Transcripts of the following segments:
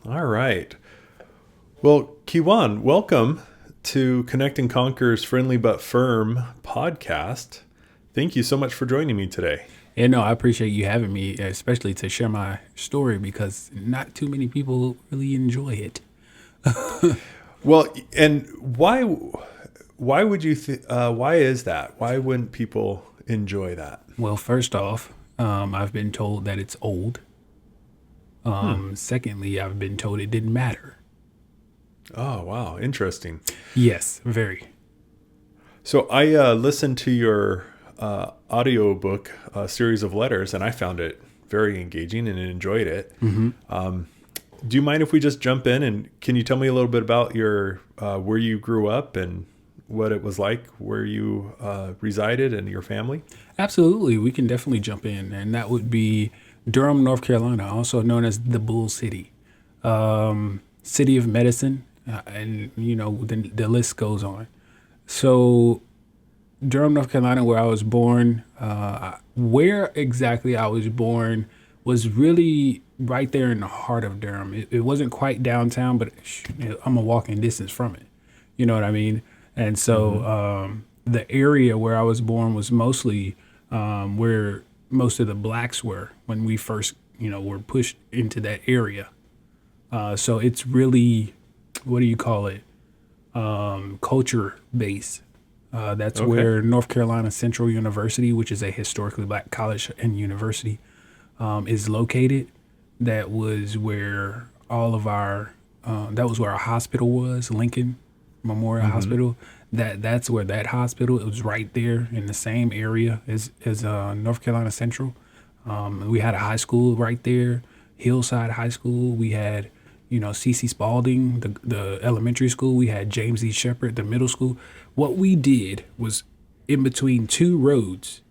All right. Well, Kiwan, welcome to Connect and Conquer's Friendly But Firm podcast. Thank you so much for joining me today. Yeah, no, I appreciate you having me, especially to share my story because not too many people really enjoy it. Well, and why would you why is that? Why wouldn't people enjoy that? Well, first off, I've been told that it's old. Secondly, I've been told it didn't matter. Oh, wow. Interesting. Yes, very. So I listened to your audiobook, series of letters, and I found it very engaging and enjoyed it. Do you mind if we just jump in, and can you tell me a little bit about your where you grew up and what it was like where you resided and your family? Absolutely. We can definitely jump in. And that would be Durham, North Carolina, also known as the Bull City. City of medicine. And, the list goes on. So Durham, North Carolina, where I was born, where exactly I was born was really right there in the heart of Durham. It wasn't quite downtown, but I'm a walking distance from it. You know what I mean? And so the area where I was born was mostly where most of the blacks were when we first, were pushed into that area. So it's really, what do you call it? Culture based. That's Okay. where North Carolina Central University, which is a historically black college and university, is located. That was where all of that was where our hospital was, Lincoln Memorial Hospital. That's where that hospital, it was right there in the same area as North Carolina Central. We had a high school right there, Hillside High School. We had, C.C. Spalding, the elementary school. We had James E. Shepherd, the middle school. What we did was in between two roads,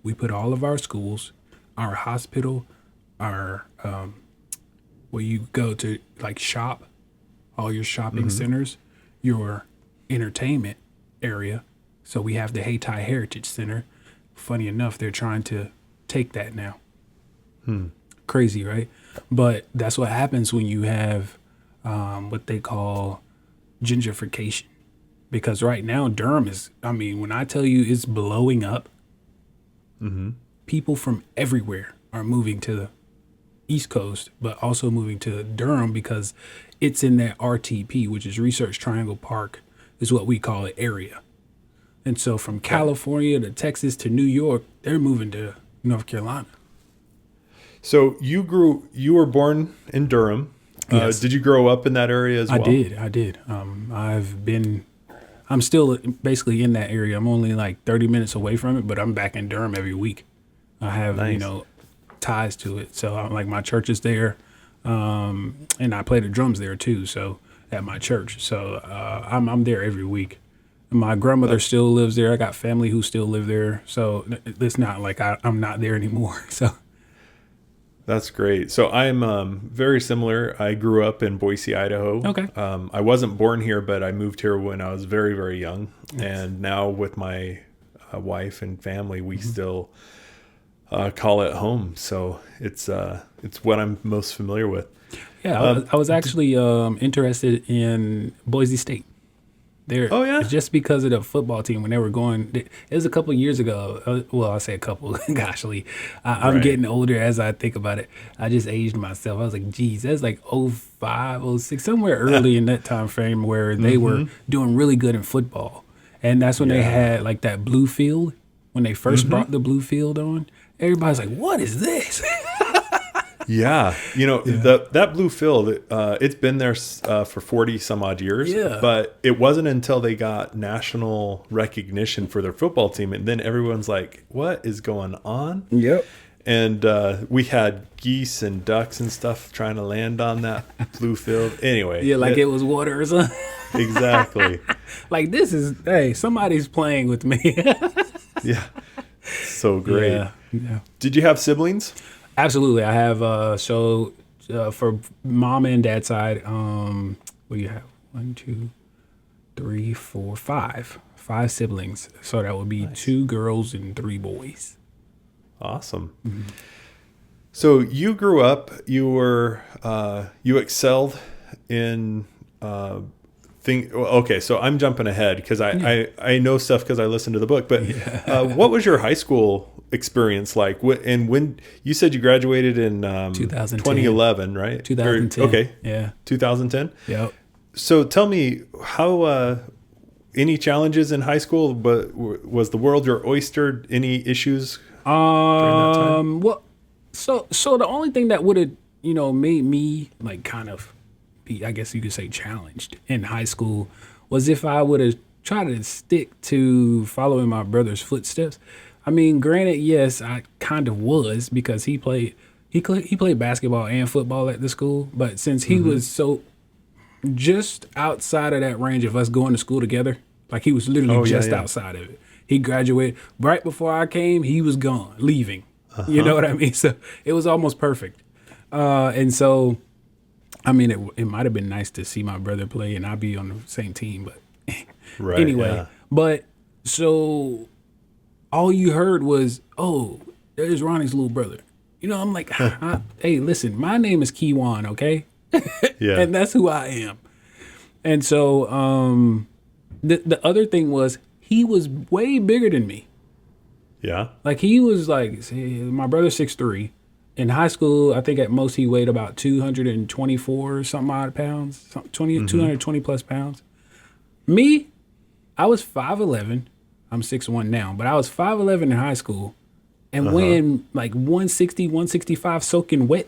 we put all of our schools, our hospital, our where you go to like shop, all your shopping centers, your entertainment area. So we have the Hayti Heritage Center. Funny enough, they're trying to take that now. Crazy, right? But that's what happens when you have what they call gentrification. Because right now, Durham is, when I tell you it's blowing up, people from everywhere are moving to the East Coast, but also moving to Durham because it's in that RTP, which is Research Triangle Park, is what we call it, area. And so from California to Texas to New York, they're moving to North Carolina. So you were born in Durham. Yes. Did you grow up in that area as well? I did. I'm still basically in that area. I'm only like 30 minutes away from it, but I'm back in Durham every week. I have, Nice. ties to it. So I'm like, my church is there. And I play the drums there too. So at my church. So, I'm there every week. My grandmother still lives there. I got family who still live there. So it's not like I'm not there anymore. So. That's great. So I'm very similar. I grew up in Boise, Idaho. Okay. I wasn't born here, but I moved here when I was very, very young. Nice. And now with my wife and family, we still call it home. So it's what I'm most familiar with. Yeah, I was actually interested in Boise State. There, Oh, yeah? just because of the football team when they were going. It was a couple of years ago. Well, I say a couple. Gosh, Lee, I'm Right. getting older as I think about it. I just aged myself. I was like, geez, that's like 05, 06, somewhere early in that time frame where they were doing really good in football. And that's when they had like that blue field. When they first brought the blue field on, everybody's like, what is this? Yeah. That blue field, it's been there for 40 some odd years. Yeah. But it wasn't until they got national recognition for their football team. And then everyone's like, what is going on? Yep. And we had geese and ducks and stuff trying to land on that blue field. Anyway. Yeah, like it was water or something. Exactly. Like somebody's playing with me. Yeah. So great. Yeah. Did you have siblings? Absolutely. I have for mom and dad side, what do you have? 1, 2, 3, 4, 5. 5 siblings. So that would be 2 girls and 3 boys. Awesome. So you grew up, you excelled in okay, so I'm jumping ahead because I know stuff because I listened to the book. But what was your high school experience like? And when you said you graduated in 2011, right? 2010. Okay. Yeah. 2010? Yep. So tell me how any challenges in high school, but was the world your oyster? Any issues during that time? Well, so the only thing that would have, made me like kind of be, I guess you could say, challenged in high school was if I would have tried to stick to following my brother's footsteps. I mean, granted, yes, I kind of was because he played basketball and football at the school, but since he was so just outside of that range of us going to school together, like he was literally outside of it. He graduated right before I came. He was gone, leaving. You know what I mean? So it was almost perfect. And so, I mean, it might have been nice to see my brother play and I'd be on the same team. But anyway, but so all you heard was, oh, there's Ronnie's little brother. I'm like, hey, listen, my name is Kiwan, okay? Yeah. And that's who I am. And so the other thing was he was way bigger than me. Yeah. Like he was like, my brother's 6'3". In high school, I think at most he weighed about 224 something odd pounds, 220 plus pounds. Me, I was 5'11". I'm 6'1" now, but I was 5'11" in high school and weighing like 160, 165 soaking wet.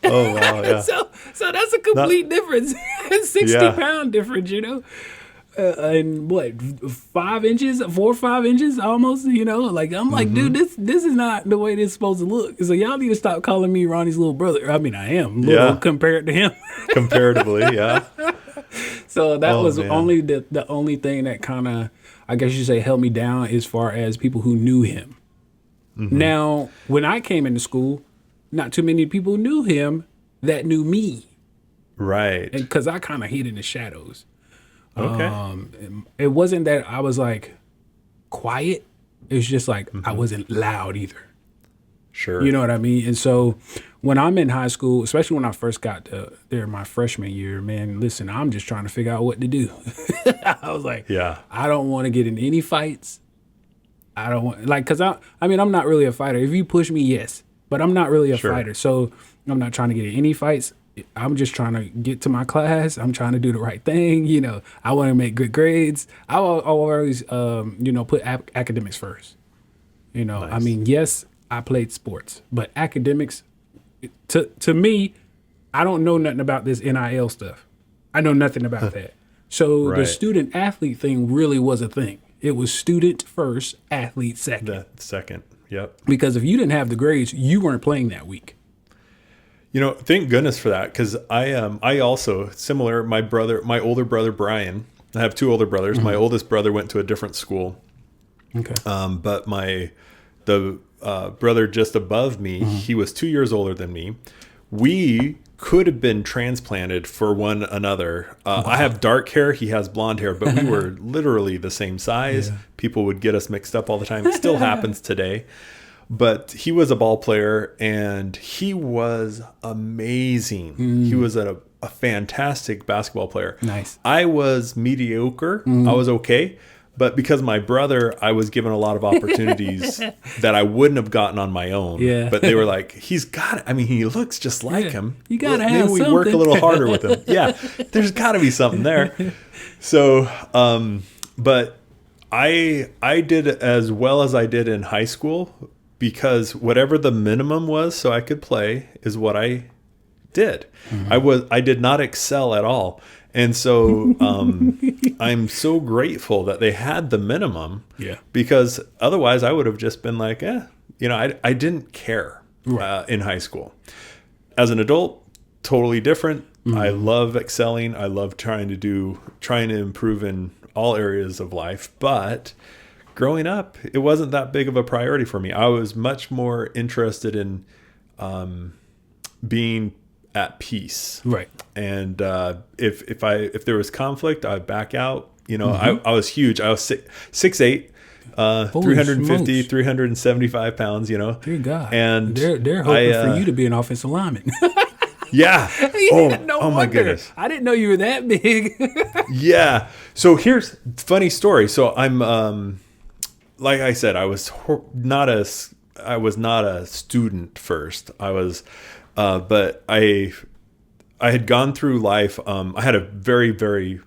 Oh, wow, yeah. So that's a complete difference. 60-pound difference, and what, 5 inches, 4 or 5 inches almost, like, I'm like, dude, this is not the way this is supposed to look. So y'all need to stop calling me Ronnie's little brother. I mean, I am little compared to him. Comparatively, yeah. So that was only the only thing that kind of, I guess you say, held me down as far as people who knew him. Now, when I came into school, not too many people knew him that knew me. Right. Because I kind of hid in the shadows. Okay. It wasn't that I was like quiet. It was just like I wasn't loud either. Sure. You know what I mean? And so when I'm in high school, especially when I first got there my freshman year, man, listen, I'm just trying to figure out what to do. I was like, I don't want to get in any fights. I don't want, like, because I'm not really a fighter. If you push me, yes. But I'm not really a fighter. So I'm not trying to get in any fights. I'm just trying to get to my class. I'm trying to do the right thing. I want to make good grades. I'll always, put academics first. Nice. I mean, yes, I played sports, but academics, to me, I don't know nothing about this NIL stuff. I know nothing about that. So the student athlete thing really was a thing. It was student first, athlete second. That second, yep. Because if you didn't have the grades, you weren't playing that week. Thank goodness for that, because I also, similar, my older brother, Brian, I have 2 older brothers. My oldest brother went to a different school. Okay. But the brother just above me, he was 2 years older than me. We could have been transplanted for one another. I have dark hair, he has blonde hair, but we were literally the same size. Yeah. People would get us mixed up all the time. It still happens today. But he was a ball player, and he was amazing. He was a fantastic basketball player. Nice. I was mediocre. I was okay. But because of my brother, I was given a lot of opportunities that I wouldn't have gotten on my own. Yeah. But they were like, he's got it. I mean, he looks just like him. You got to have something. Maybe we work a little harder with him. Yeah, there's got to be something there. So, but I did as well as I did in high school, because whatever the minimum was so I could play is what I did. I did not excel at all. And so I'm so grateful that they had the minimum. Yeah. Because otherwise I would have just been like, I didn't care in high school. As an adult, totally different. I love excelling. I love trying to improve in all areas of life. But growing up, it wasn't that big of a priority for me. I was much more interested in being at peace. Right. And if there was conflict, I'd back out. I was huge. I was 6'8", Holy 350, smokes. 375 pounds, Dear God. And they're hoping for you to be an offensive lineman. yeah. Yeah, no Oh my wonder. goodness. I didn't know you were that big. Yeah. So here's funny story. So I'm, like I said, I was not a student first. But I had gone through life. I had a very, very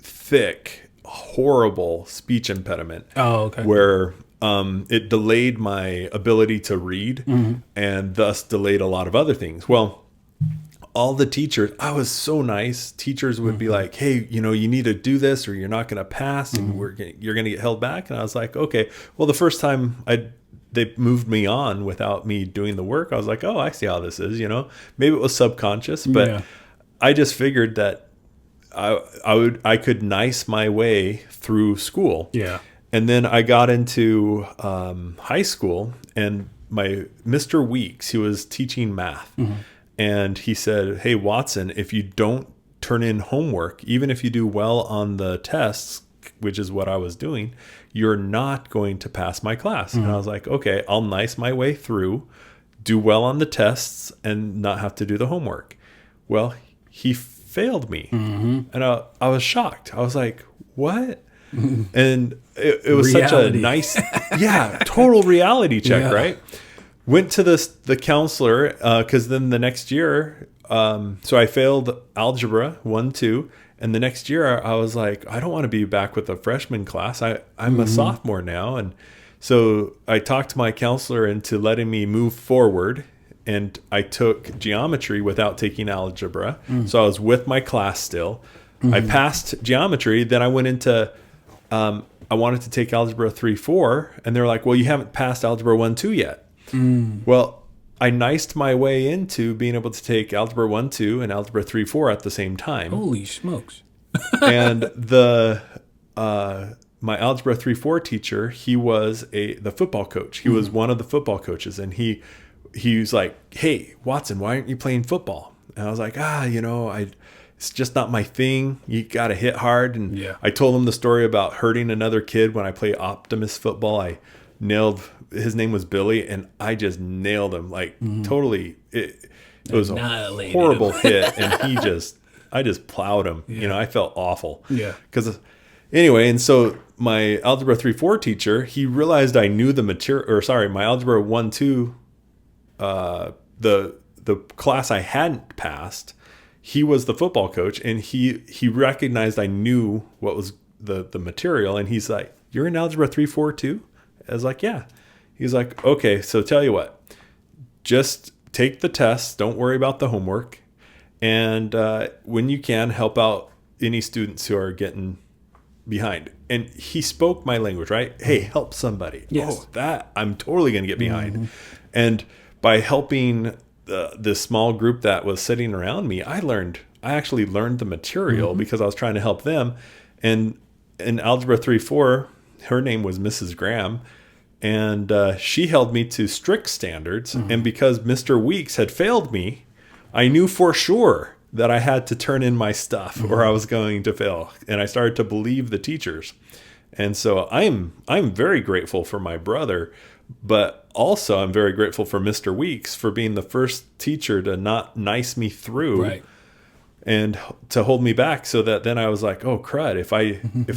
thick, horrible speech impediment. Oh, okay. Where it delayed my ability to read and thus delayed a lot of other things. Well, all the teachers, I was so nice. Teachers would be like, hey, you need to do this or you're not going to pass and you're going to get held back. And I was like, okay. Well, the first time they moved me on without me doing the work, I was like, oh, I see how this is, maybe it was subconscious, but Yeah. I just figured that I could nice my way through school. Yeah. And then I got into high school, and my Mr. Weeks, he was teaching math. And he said, hey, Watson, if you don't turn in homework, even if you do well on the tests, which is what I was doing, you're not going to pass my class. And I was like, okay, I'll nice my way through, do well on the tests, and not have to do the homework. Well, he failed me. And I was shocked. I was like, what? And it was Reality. such a nice, total reality check, Yeah. right? Went to the counselor because then the next year, so I failed algebra 1, 2. And the next year I was like, I don't want to be back with a freshman class. I'm a sophomore now. And so I talked to my counselor into letting me move forward. And I took geometry without taking algebra. So I was with my class still. I passed geometry. Then I went into, I wanted to take algebra 3, 4. And they were like, well, you haven't passed algebra 1, 2 yet. Well, I niced my way into being able to take algebra 1, 2 and algebra 3, 4 at the same time. Holy smokes. And my algebra 3, 4 teacher, he was the football coach. He was one of the football coaches, and he was like, hey, Watson, why aren't you playing football? And I was like, it's just not my thing. You got to hit hard. And Yeah. I told him the story about hurting another kid when I played Optimus football. I nailed, his name was Billy, and I just nailed him like totally. It was a Annihilated horrible hit, and I just plowed him. Yeah. I felt awful. Yeah. Because anyway, and so my algebra 3, 4 teacher, he realized I knew the material, or sorry, my algebra 1, 2, the class I hadn't passed. He was the football coach, and he recognized I knew what was the material, and he's like, you're in algebra 3, 4 too? I was like, yeah. He's like, okay, so tell you what, just take the tests, don't worry about the homework, and when you can, help out any students who are getting behind. And he spoke my language, right? Hey, help somebody. Yes. Oh, that I'm totally going to get behind. And by helping the small group that was sitting around me, I actually learned the material because I was trying to help them. And in algebra 3, 4, her name was Mrs. Graham, and she held me to strict standards. And because Mr. Weeks had failed me, I knew for sure that I had to turn in my stuff or I was going to fail. And I started to believe the teachers. And so I'm very grateful for my brother, but also I'm very grateful for Mr. Weeks for being the first teacher to not nice me through. Right. And to hold me back, so that then I was like, oh crud, if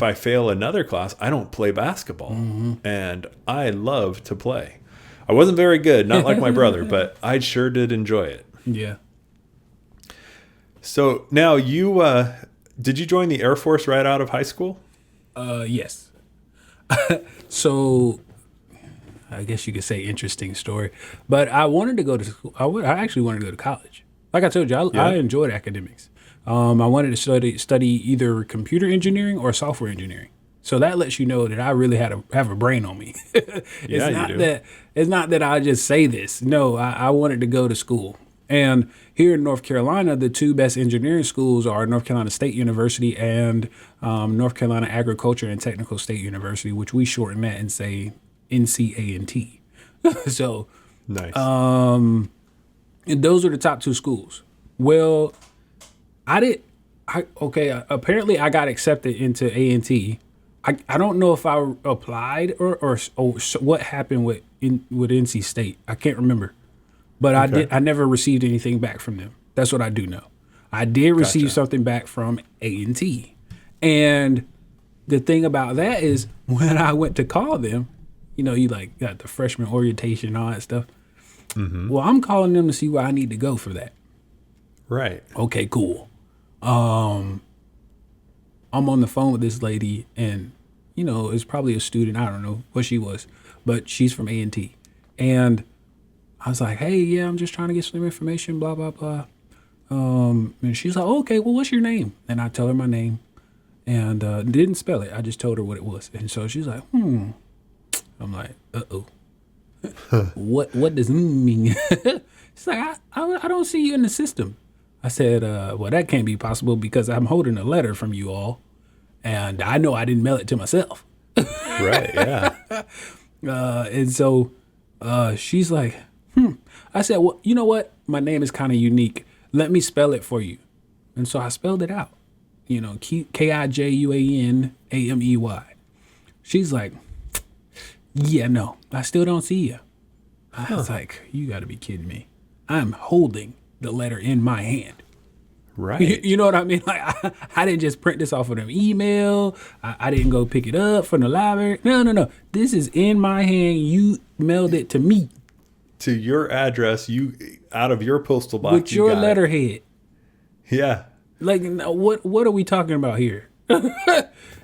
I fail another class, I don't play basketball. And I love to play. I wasn't very good, not like my brother, but I sure did enjoy it. Yeah. So now did you join the Air Force right out of high school? Yes. So I guess you could say interesting story, but I wanted to go to school. I actually wanted to go to college. Like I told you, I enjoyed academics. I wanted to study either computer engineering or software engineering. So that lets you know that I really have a brain on me. It's not that I just say this. No, I wanted to go to school. And here in North Carolina, the two best engineering schools are North Carolina State University and North Carolina Agriculture and Technical State University, which we shorten that and say NCA&T. So Nice. and those are the top two schools. Well, apparently I got accepted into A&T, I don't know if I applied or what happened with NC State. I can't remember, but Okay. I never received anything back from them. That's what I do know. I did receive Gotcha. something back from A&T, and the thing about that is when I went to call them, you like got the freshman orientation and all that stuff. Mm-hmm. Well, I'm calling them to see where I need to go for that. Right. Okay, cool. I'm on the phone with this lady, and it's probably a student. I don't know what she was, but she's from A&T. And I was like, hey, yeah, I'm just trying to get some information, blah blah blah. And she's like, okay, well, what's your name? And I tell her my name, and didn't spell it. I just told her what it was, and so she's like, I'm like, uh-oh. What does mean? She's like, I don't see you in the system. I said, well, that can't be possible because I'm holding a letter from you all, and I know I didn't mail it to myself. Right. Yeah. And so she's like, I said, well, you know what? My name is kind of unique. Let me spell it for you. And so I spelled it out. Kijuanamey. She's like, yeah, no, I still don't see you. I was like, you got to be kidding me. I'm holding the letter in my hand. Right. You know what I mean? Like, I didn't just print this off of an email. I didn't go pick it up from the library. No. This is in my hand. You mailed it to me. To your address, you out of your postal box. With your letterhead. Yeah. Like, what are we talking about here?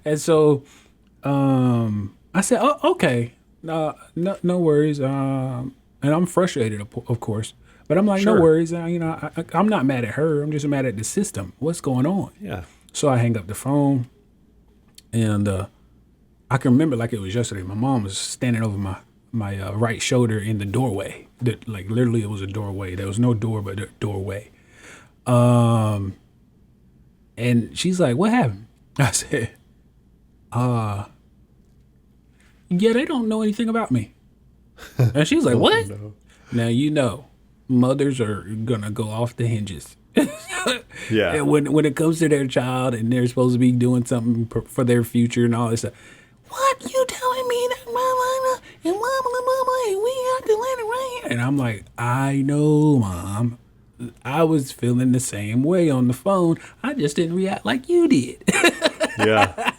And so I said, oh, okay. No worries. And I'm frustrated, of course. But I'm like, Sure. no worries. I'm not mad at her. I'm just mad at the system. What's going on? Yeah. So I hang up the phone, and I can remember like it was yesterday. My mom was standing over my right shoulder in the doorway. Like literally, it was a doorway. There was no door, but a doorway. And she's like, "What happened?" I said, yeah, they don't know anything about me." And she's like, "What?" No. Now mothers are gonna go off the hinges. Yeah. And when it comes to their child and they're supposed to be doing something for their future and all this stuff, what you telling me that mama and mama we have to let it right here? And I'm like, I know, Mom. I was feeling the same way on the phone. I just didn't react like you did. Yeah.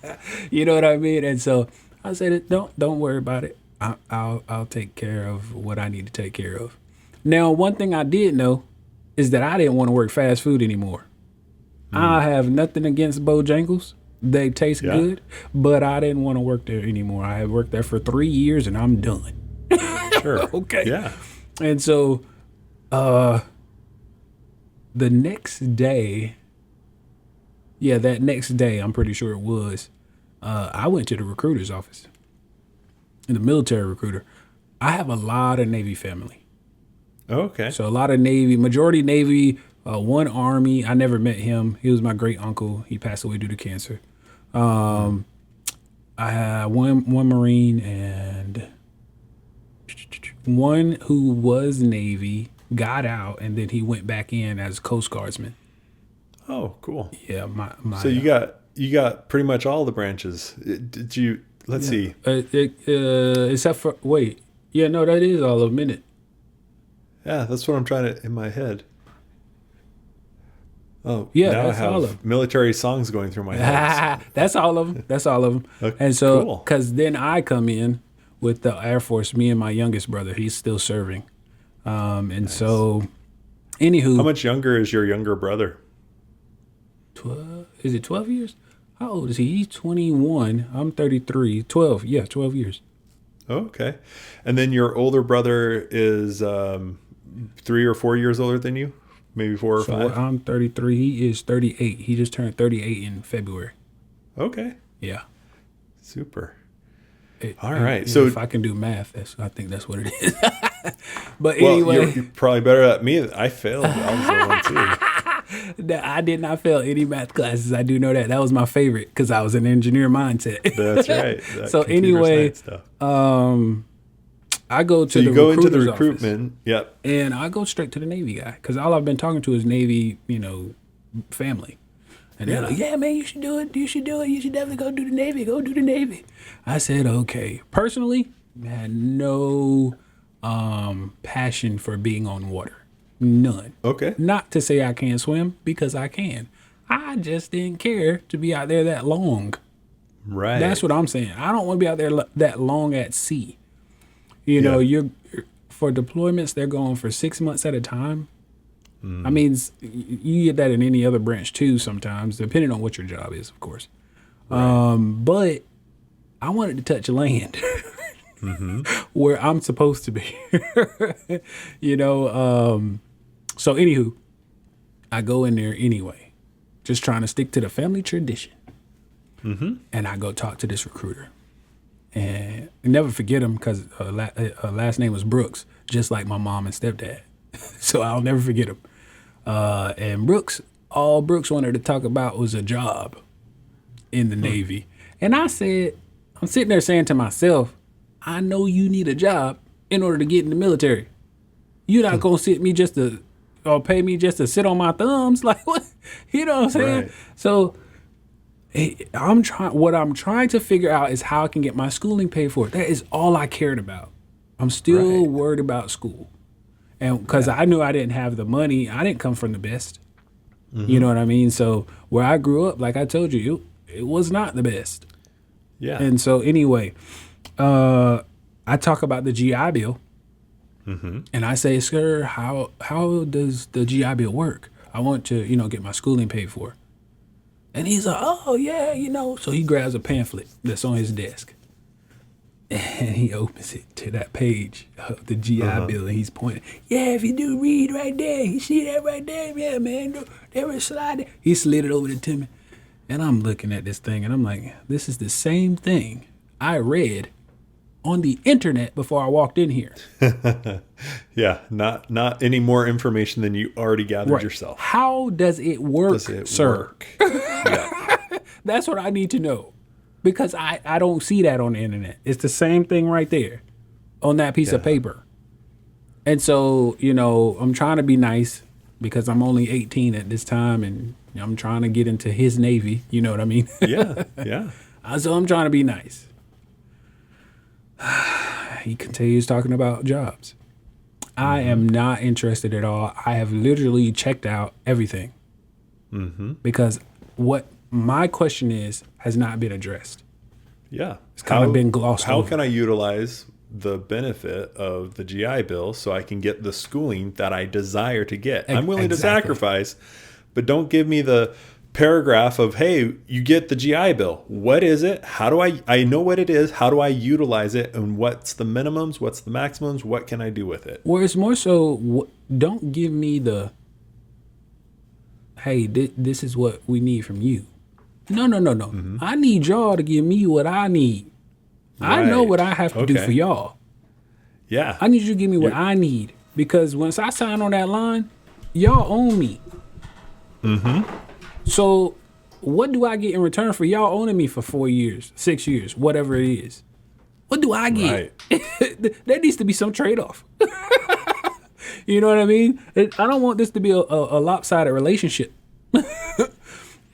You know what I mean? And so I said, don't worry about it. I'll take care of what I need to take care of. Now, one thing I did know is that I didn't want to work fast food anymore. I have nothing against Bojangles. They taste good, but I didn't want to work there anymore. I had worked there for 3 years and I'm done. Sure. Okay. Yeah. And so the next day, that next day, I'm pretty sure it was, I went to the recruiter's office, the military recruiter. I have a lot of Navy family. Okay. So a lot of Navy, majority Navy, one Army. I never met him. He was my great uncle. He passed away due to cancer. I had one Marine and one who was Navy, got out, and then he went back in as Coast Guardsman. Oh, cool. Yeah, my So you got pretty much all the branches. Did you? Let's see. Except for wait. Yeah, no, that is all of them, isn't it? Yeah, that's what I'm trying to in my head. Oh, Yeah, now I that's all of them. have military songs going through my head. That's all of them. That's all of them. Okay, And so, cool. because then I come in with the Air Force, me and my youngest brother, he's still serving. So, anywho. How much younger is your younger brother? 12, is it 12 years? How old is he? He's 21. I'm 33. 12. Yeah, 12 years. Oh, okay. And then your older brother is 3 or 4 years older than you? Maybe 4 or 5? I'm 33. He is 38. He just turned 38 in February. Okay. Yeah. Super. All right. So if I can do math, I think that's what it is. But well, anyway, you're probably better at me. I failed. I was the one too. I did not fail any math classes. I do know that. That was my favorite because I was an engineer mindset. That's right. So anyway, I go to the go into the recruiter's recruitment. office, Yep. and I go straight to the Navy guy because all I've been talking to is Navy, family. And they're like, yeah, man, you should do it. You should do it. You should definitely go do the Navy. Go do the Navy. I said, okay. Personally, I had no passion for being on water. None. Okay. Not to say I can't swim, because I can. I just didn't care to be out there that long. Right. That's what I'm saying. I don't want to be out there that long at sea. You know, you're for deployments, they're going for 6 months at a time. I mean, you get that in any other branch too sometimes, depending on what your job is, of course. Right. But I wanted to touch land where I'm supposed to be. You know, so anywho, I go in there anyway, just trying to stick to the family tradition. And I go talk to this recruiter. And I never forget him because her last name was Brooks, just like my mom and stepdad. So I'll never forget him. And Brooks, all Brooks wanted to talk about was a job in the Navy. And I said, I'm sitting there saying to myself, I know you need a job in order to get in the military. You're not going to sit me just to, or pay me just to sit on my thumbs. Like, what? You know what I'm saying? Right. So what I'm trying to figure out is how I can get my schooling paid for. That is all I cared about. I'm still worried about school. And because I knew I didn't have the money, I didn't come from the best. You know what I mean? So where I grew up, like I told you, it was not the best. Yeah. And so anyway, I talk about the GI Bill. And I say, sir, how does the GI Bill work? I want to, get my schooling paid for. And he's like, oh, yeah, So he grabs a pamphlet that's on his desk. And he opens it to that page of the GI Bill, and he's pointing. Yeah, if you do read right there, you see that right there? Yeah, man, they were sliding. He slid it over to me. And I'm looking at this thing, and I'm like, this is the same thing I read on the internet before I walked in here. Yeah, not any more information than you already gathered yourself. How does it work, Does it sir? work? Yeah. That's what I need to know. Because I don't see that on the internet. It's the same thing right there on that piece of paper. And so, I'm trying to be nice because I'm only 18 at this time, and I'm trying to get into his Navy. You know what I mean? Yeah. So I'm trying to be nice. He continues talking about jobs. I am not interested at all. I have literally checked out everything. Because what my question has not been addressed. Yeah. It's kind of been glossed over. How can I utilize the benefit of the GI Bill so I can get the schooling that I desire to get? I'm willing to sacrifice, but don't give me the paragraph of, hey, you get the GI Bill. What is it? How do I know what it is. How do I utilize it? And what's the minimums? What's the maximums? What can I do with it? Well, it's more so, don't give me the, hey, this is what we need from you. No. I need y'all to give me what I need. I know what I have to do for y'all. Yeah. I need you to give me what I need. Because once I sign on that line, y'all own me. So what do I get in return for y'all owning me for 4 years, 6 years, whatever it is? What do I get? Right. There needs to be some trade-off. You know what I mean? I don't want this to be a lopsided relationship.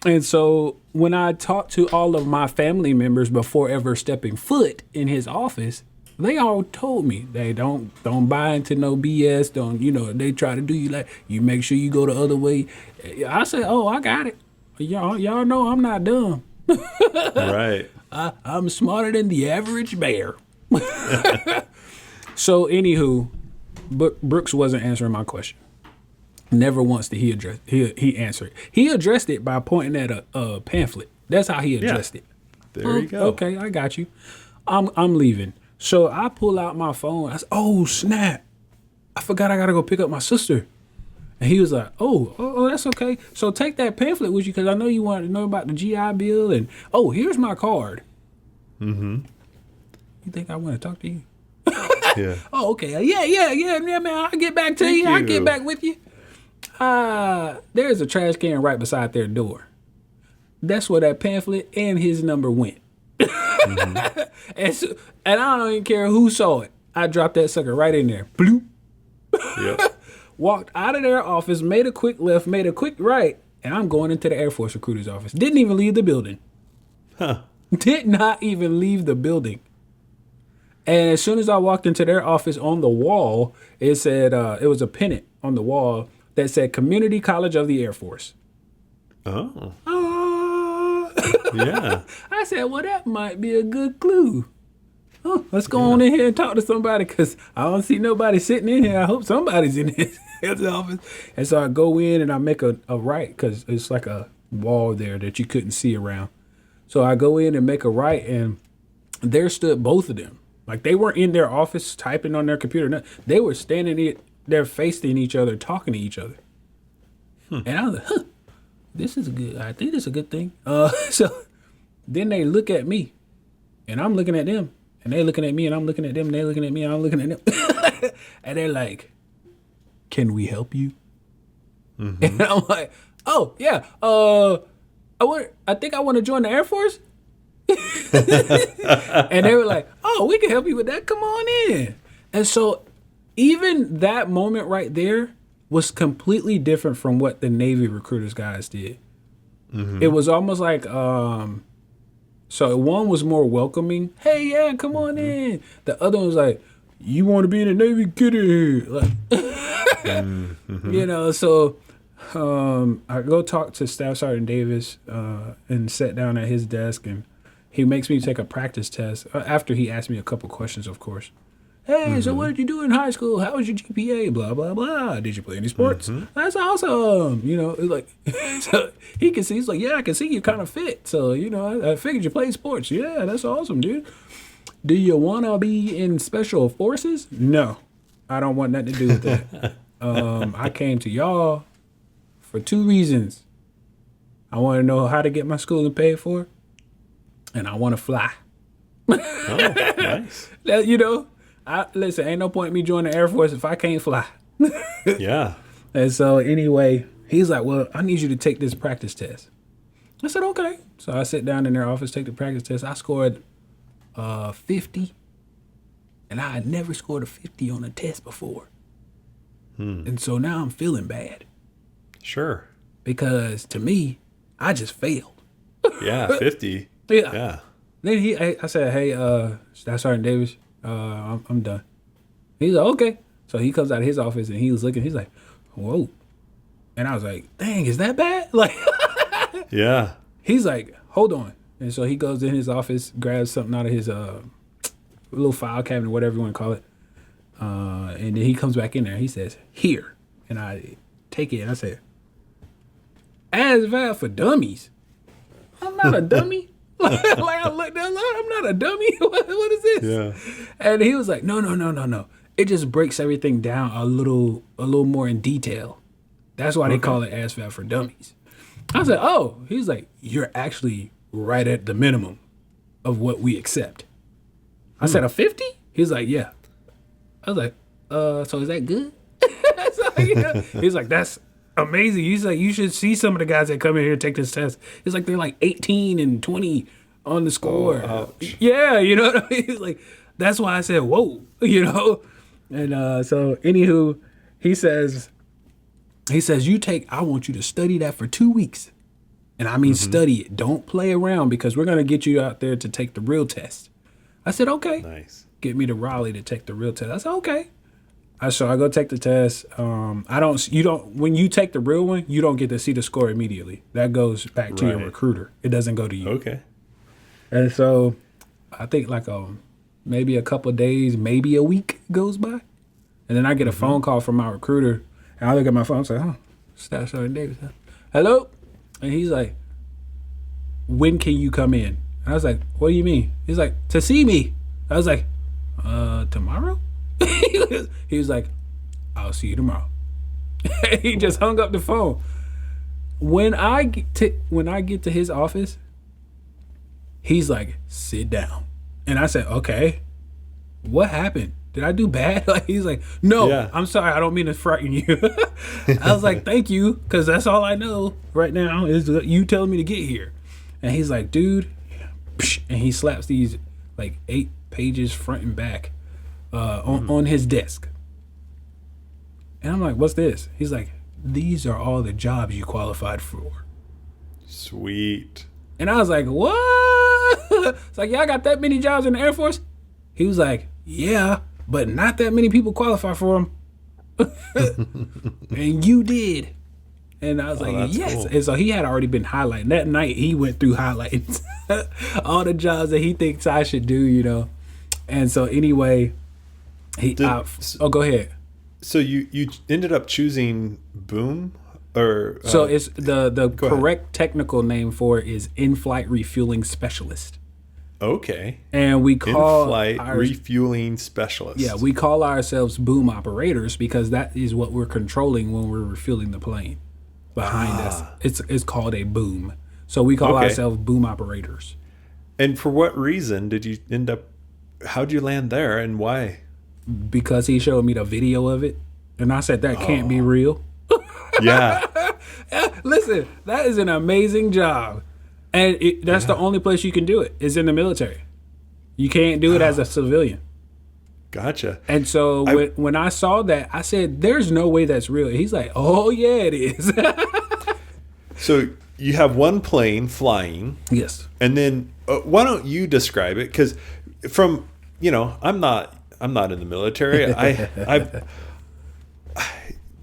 And so when I talked to all of my family members before ever stepping foot in his office, they all told me they don't buy into no BS. They try to do you like, you make sure you go the other way. I said, oh, I got it. Y'all know I'm not dumb. Right. I'm smarter than the average bear. So anywho, but Brooks wasn't answering my question. Never once did he answer it. He addressed it by pointing at a pamphlet. That's how he addressed it. There you go. Okay, I got you. I'm leaving. So I pull out my phone. I said, oh, snap. I forgot I got to go pick up my sister. And he was like, oh, that's okay. So take that pamphlet with you because I know you wanted to know about the GI Bill. And, here's my card. You think I want to talk to you? Yeah. Oh, okay. Yeah, man. I'll get back to you. I'll get back with you. There's a trash can right beside their door. That's where that pamphlet and his number went. And I don't even care who saw it. I dropped that sucker right in there. Bloop. Yep. Walked out of their office, made a quick left, made a quick right, And I'm going into the Air Force recruiter's office. Didn't even leave the building. Huh. Did not even leave the building. And as soon as I walked into their office, on the wall, it said, it was a pennant on the wall that said Community College of the Air Force. Oh. Uh, Yeah. I said, well, that might be a good clue. Oh, let's go on in here and talk to somebody, because I don't see nobody sitting in here. I hope somebody's in his office. And so I go in and I make a right, because it's like a wall there that you couldn't see around. So I go in and make a right, and there stood both of them. Like, they weren't in their office typing on their computer. No, they were standing there facing each other, talking to each other. And I was like, I think this is a good thing. So then they look at me, and I'm looking at them. And they looking at me, and I'm looking at them, and they looking at me, and I'm looking at them. And they're like, can we help you? Mm-hmm. And I'm like, oh, yeah. I think I want to join the Air Force. And they were like, oh, we can help you with that. Come on in. And so even that moment right there was completely different from what the Navy recruiters guys did. Mm-hmm. It was almost like, so one was more welcoming. Hey, yeah, come on in. The other one was like, you want to be in the Navy? Get in here. Like, you know, so I go talk to Staff Sergeant Davis and sat down at his desk, and he makes me take a practice test after he asked me a couple questions, of course. Hey, so what did you do in high school? How was your GPA? Blah, blah, blah. Did you play any sports? That's awesome. You know, it's like, so he can see, he's like, yeah, I can see you kind of fit. So, you know, I figured you played sports. Yeah, that's awesome, dude. Do you want to be in special forces? No, I don't want nothing to do with that. I came to y'all for 2 reasons. I want to know how to get my schooling paid for, and I want to fly. Oh, nice. You know, listen, ain't no point in me joining the Air Force if I can't fly. Yeah. And so anyway, he's like, well, I need you to take this practice test. I said, okay. So I sit down in their office, take the practice test. I scored 50, and I had never scored a 50 on a test before. And so now I'm feeling bad. Sure. Because to me, I just failed. Yeah, 50. Yeah. Then I said, hey, Staff Sergeant Davis, I'm done. He's like, okay. So he comes out of his office, and he was looking. He's like, whoa. And I was like, dang, is that bad? Like, yeah. He's like, hold on. And so he goes in his office, grabs something out of his little file cabinet, whatever you want to call it. And then he comes back in there. He says, here. And I take it, and I said, ASVAB for dummies. I'm not a dummy. Like I looked at him, I'm not a dummy. What is this? Yeah. And he was like, no. It just breaks everything down a little more in detail. That's why they call it ASVAB for dummies. I said, oh. He's like, you're actually right at the minimum of what we accept. I said, a 50? He's like, yeah. I was like, so is that good? So, you know, he's like, that's amazing. He's like, you should see some of the guys that come in here and take this test. It's like they're like 18 and 20 on the score. Oh, yeah, you know what I mean? He's like, that's why I said, whoa, you know? And so anywho, he says, I want you to study that for 2 weeks. And I mean, study it. Don't play around, because we're going to get you out there to take the real test. I said, okay. Nice. Get me to Raleigh to take the real test. I said, okay. So I go take the test. When you take the real one, you don't get to see the score immediately. That goes back to your recruiter. It doesn't go to you. Okay. And so I think like maybe a couple of days, maybe a week goes by. And then I get a phone call from my recruiter, and I look at my phone and say, Staff Sergeant Davis. Hello? And he's like, when can you come in? And I was like, what do you mean? He's like, to see me. I was like, tomorrow? He was like, I'll see you tomorrow. He just hung up the phone. When I get to his office, he's like, sit down. And I said, okay, what happened? Did I do bad? Like, he's like, no, I'm sorry. I don't mean to frighten you. I was like, thank you. Because that's all I know right now is you telling me to get here. And he's like, dude. And he slaps these like 8 pages front and back on his desk. And I'm like, what's this? He's like, these are all the jobs you qualified for. Sweet. And I was like, what? It's like, y'all got that many jobs in the Air Force? He was like, yeah, but not that many people qualify for them. And you did. And I was like, yes. Cool. And so he had already been highlighting. That night, he went through highlights. All the jobs that he thinks I should do, you know. And so anyway, go ahead. So you ended up choosing boom? Or so it's the correct technical name for it is in-flight refueling specialist. Okay. And we call in-flight refueling specialist. Yeah, we call ourselves boom operators because that is what we're controlling when we're refueling the plane behind us. It's called a boom. So we call ourselves boom operators. And for what reason did you how'd you land there and why? Because he showed me the video of it. And I said, that can't be real. Yeah. Listen, that is an amazing job. And that's the only place you can do it is in the military. You can't do it as a civilian. Gotcha. And so when I saw that, I said, there's no way that's real. He's like, oh, yeah, it is. So you have one plane flying. Yes. And then why don't you describe it? Because from, I'm not in the military.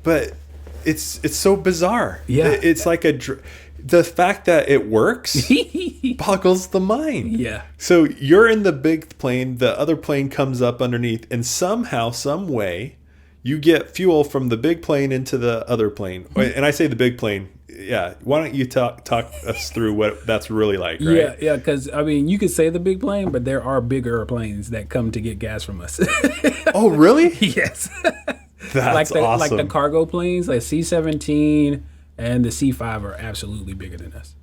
But it's so bizarre. Yeah. It's like the fact that it works boggles the mind. Yeah. So you're in the big plane, the other plane comes up underneath, and somehow, some way, you get fuel from the big plane into the other plane. And I say the big plane. Yeah. Why don't you talk us through what that's really like, right? Yeah, because, you could say the big plane, but there are bigger planes that come to get gas from us. Oh, really? Yes. That's awesome. Like the cargo planes, like C-17 and the C-5 are absolutely bigger than us.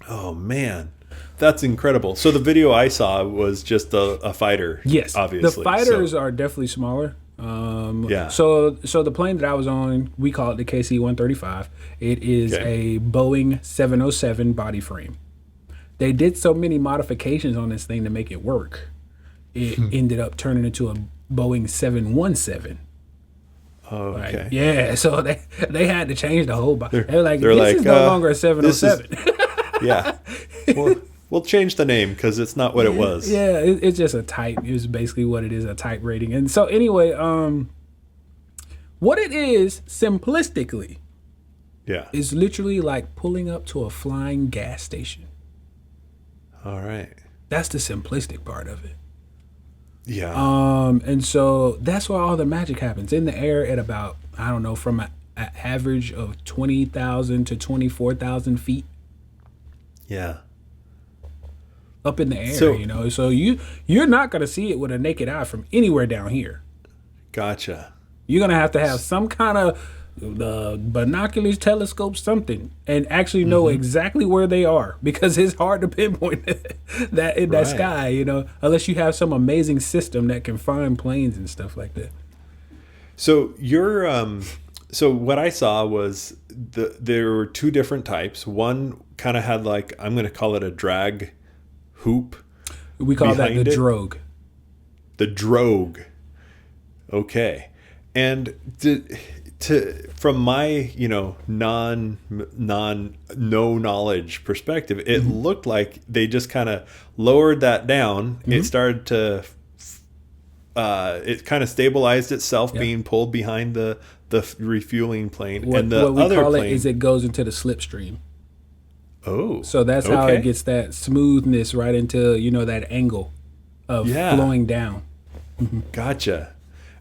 Oh, man. That's incredible. So the video I saw was just a fighter. Yes. Obviously. The fighters are definitely smaller. Yeah. So the plane that I was on, we call it the KC-135. It is a Boeing 707 body frame. They did so many modifications on this thing to make it work. It ended up turning into a Boeing 717. Okay. Like, yeah, so they had to change the whole body. They're like, this is no longer a 707. Yeah. We'll change the name because it's not what it was. Yeah, it's just a type. It's basically what it is, a type rating. And so anyway, what it is, simplistically, is literally like pulling up to a flying gas station. All right. That's the simplistic part of it. Yeah. And so that's where all the magic happens in the air at about, I don't know, from an average of 20,000 to 24,000 feet. Yeah. Up in the air, so you're not going to see it with a naked eye from anywhere down here. Gotcha. You're going to have some kind of binoculars, telescope, something, and actually know exactly where they are because it's hard to pinpoint that in that sky, unless you have some amazing system that can find planes and stuff like that. So so what I saw was there were two different types. One kind of had like, I'm going to call it a drag hoop. We call that the drogue. The drogue. Okay. And from my, no knowledge perspective, it looked like they just kind of lowered that down. It started to, it kind of stabilized itself being pulled behind the refueling plane. What we other call plane, it is it goes into the slipstream. Oh. So that's how it gets that smoothness right into, that angle of flowing down. Gotcha.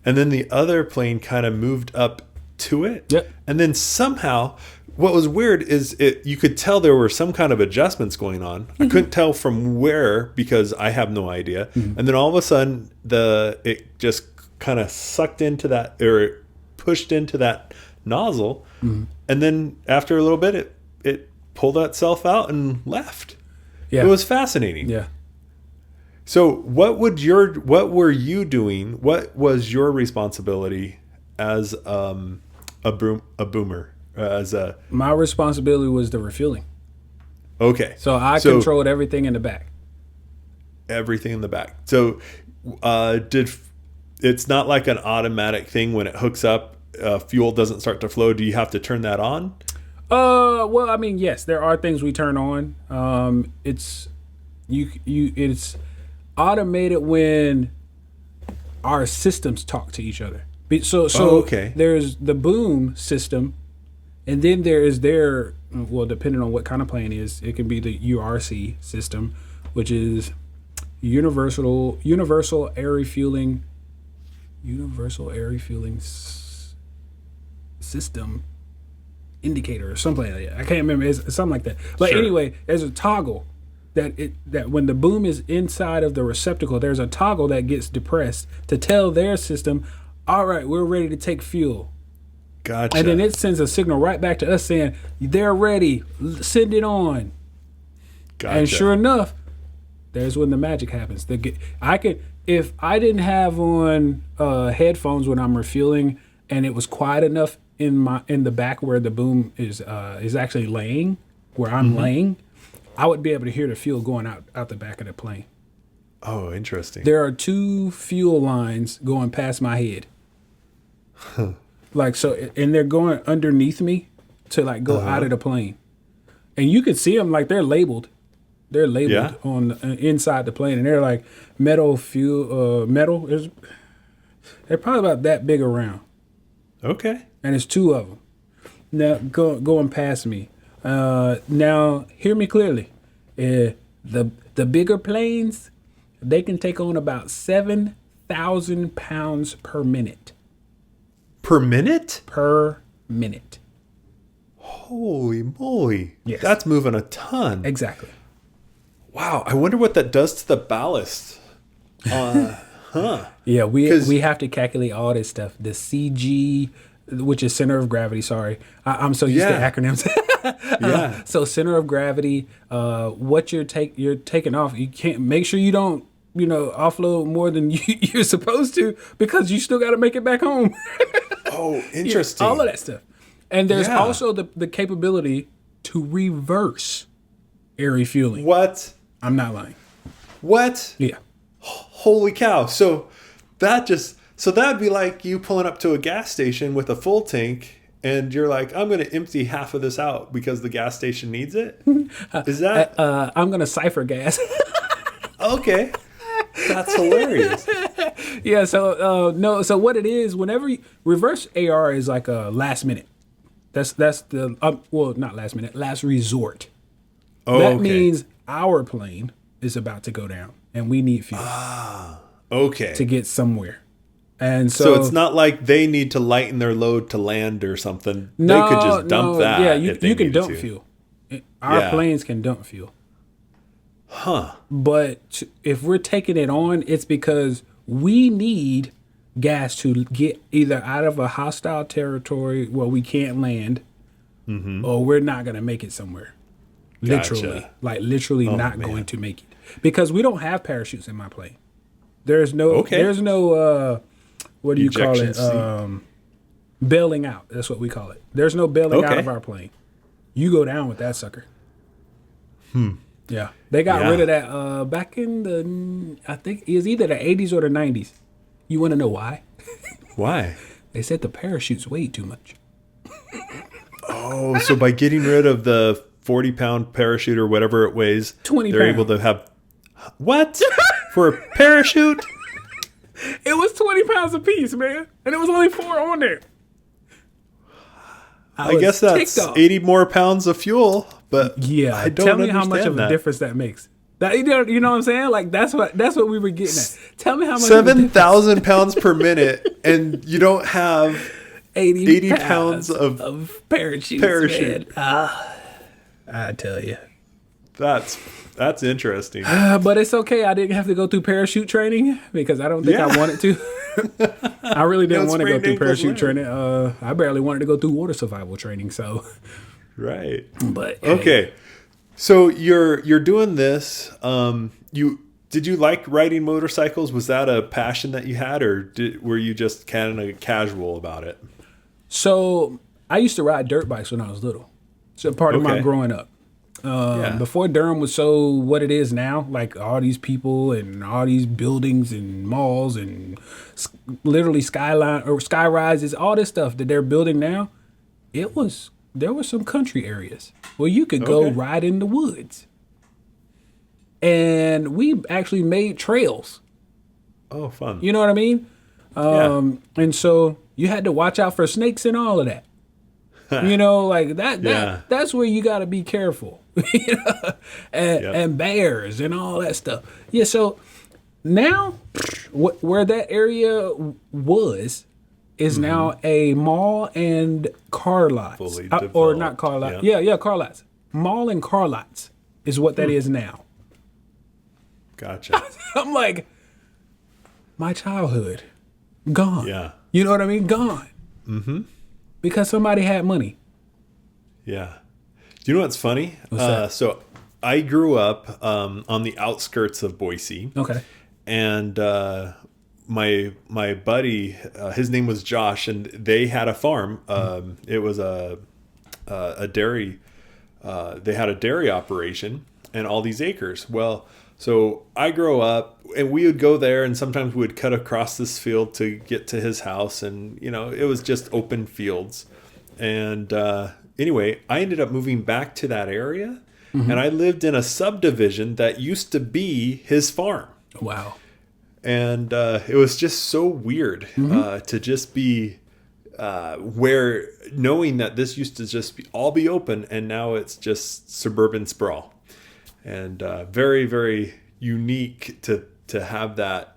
And then the other plane kind of moved up to it. Yep. And then somehow, what was weird is you could tell there were some kind of adjustments going on. I couldn't tell from where because I have no idea. And then all of a sudden, it just kind of sucked into that, or it pushed into that nozzle. And then after a little bit, it pulled itself out and left. Yeah. It was fascinating. Yeah. So what were you doing? What was your responsibility as a boomer? My responsibility was the refueling. Okay. So I controlled everything in the back. Everything in the back. So it's not like an automatic thing when it hooks up. fuel doesn't start to flow, do you have to turn that on? Well, I mean, yes, there are things we turn on. It's it's automated when our systems talk to each other. Okay. There's the boom system, and then well, depending on what kind of plane it is, it can be the URC system, which is universal air refueling system indicator or something like that. I can't remember. It's something like that. But anyway, there's a toggle that when the boom is inside of the receptacle, there's a toggle that gets depressed to tell their system, all right, we're ready to take fuel. Gotcha. And then it sends a signal right back to us saying, they're ready, send it on. Gotcha. And sure enough, there's when the magic happens. If I didn't have on headphones when I'm refueling and it was quiet enough in the back where the boom is actually laying, where I'm laying, I would be able to hear the fuel going out the back of the plane. Oh, interesting. There are 2 fuel lines going past my head. Like so, and they're going underneath me to like go out of the plane, and you can see them like they're labeled. They're labeled on inside the plane, and they're like metal fuel. Metal is they're probably about that big around. Okay. And it's 2 of them now going past me. Now hear me clearly. The bigger planes, they can take on about 7,000 pounds per minute. Per minute? Per minute. Holy moly. Yes. That's moving a ton. Exactly. Wow. I wonder what that does to the ballast. Yeah, we have to calculate all this stuff. The CG, which is center of gravity. Sorry. I'm so used to acronyms. Yeah. So center of gravity, what you're taking off, you can't make sure you don't, offload more than you're supposed to, because you still got to make it back home. Oh, interesting. All of that stuff. And there's also the capability to reverse air refueling. What? I'm not lying. What? Yeah. Holy cow. So that'd be like you pulling up to a gas station with a full tank and you're like, I'm going to empty half of this out because the gas station needs it. Is that? I'm going to cipher gas. Okay. That's hilarious. Yeah. So, no. So what it is, whenever reverse AR is like a last minute. That's the, not last minute, last resort. Oh, that means our plane is about to go down and we need fuel. Okay. To get somewhere. And so it's not like they need to lighten their load to land or something. No, they could just dump that. Yeah, you can dump fuel. Our planes can dump fuel. Huh. But if we're taking it on, it's because we need gas to get either out of a hostile territory where we can't land, or we're not going to make it somewhere. Literally. Gotcha. Like literally going to make it. Because we don't have parachutes in my plane. There's no what do you call it? Bailing out. That's what we call it. There's no bailing out of our plane. You go down with that sucker. Yeah. They got rid of that back in I think it was either the 80s or the 90s. You want to know why? Why? They said the parachutes weighed too much. Oh, so by getting rid of the 40-pound parachute or whatever it weighs, 20 they're pounds. able to have... What? For a parachute? It was 20 pounds a piece, man. And it was only 4 on there. I guess that's 80 more pounds of fuel, but I don't tell me how much of that. a difference that makes. That, you know what I'm saying? Like that's what we were getting at. Tell me how much 7,000 pounds per minute, and you don't have 80 pounds of parachute. I tell you, that's interesting. But it's okay. I didn't have to go through parachute training because I don't think I wanted to. I really didn't want to go through parachute training. I barely wanted to go through water survival training. So, right. But okay, so you're doing this. Did you like riding motorcycles? Was that a passion that you had, or were you just kind of casual about it? So I used to ride dirt bikes when I was little. So part of my growing up. Yeah. Before Durham was so what it is now, like all these people and all these buildings and malls and literally skyline or sky rises, all this stuff that they're building now, there were some country areas where you could go Okay. ride in the woods. And we actually made trails. Oh, fun. You know what I mean? Yeah. And so you had to watch out for snakes and all of that. You know, like Yeah. that's where you got to be careful. You know? And, Yep. and bears and all that stuff. Yeah, so now where that area was is now a mall and car lots. Fully Or not developed, car lots. yeah. Yeah, car lots. Mall and car lots is what that is now. Gotcha. I'm like, my childhood gone. Yeah. You know what I mean? Gone. Mm-hmm. Because somebody had money. Yeah. Do you know what's funny? What's that? So I grew up on the outskirts of Boise. Okay. And my buddy, his name was Josh, and they had a farm. It was a dairy. They had a dairy operation and all these acres. Well, so I grew up, and we would go there, and sometimes we would cut across this field to get to his house, and it was just open fields. And anyway, I ended up moving back to that area, and I lived in a subdivision that used to be his farm. Wow. And it was just so weird to just be where knowing that this used to just all be open, and now it's just suburban sprawl, and very, very unique to have that.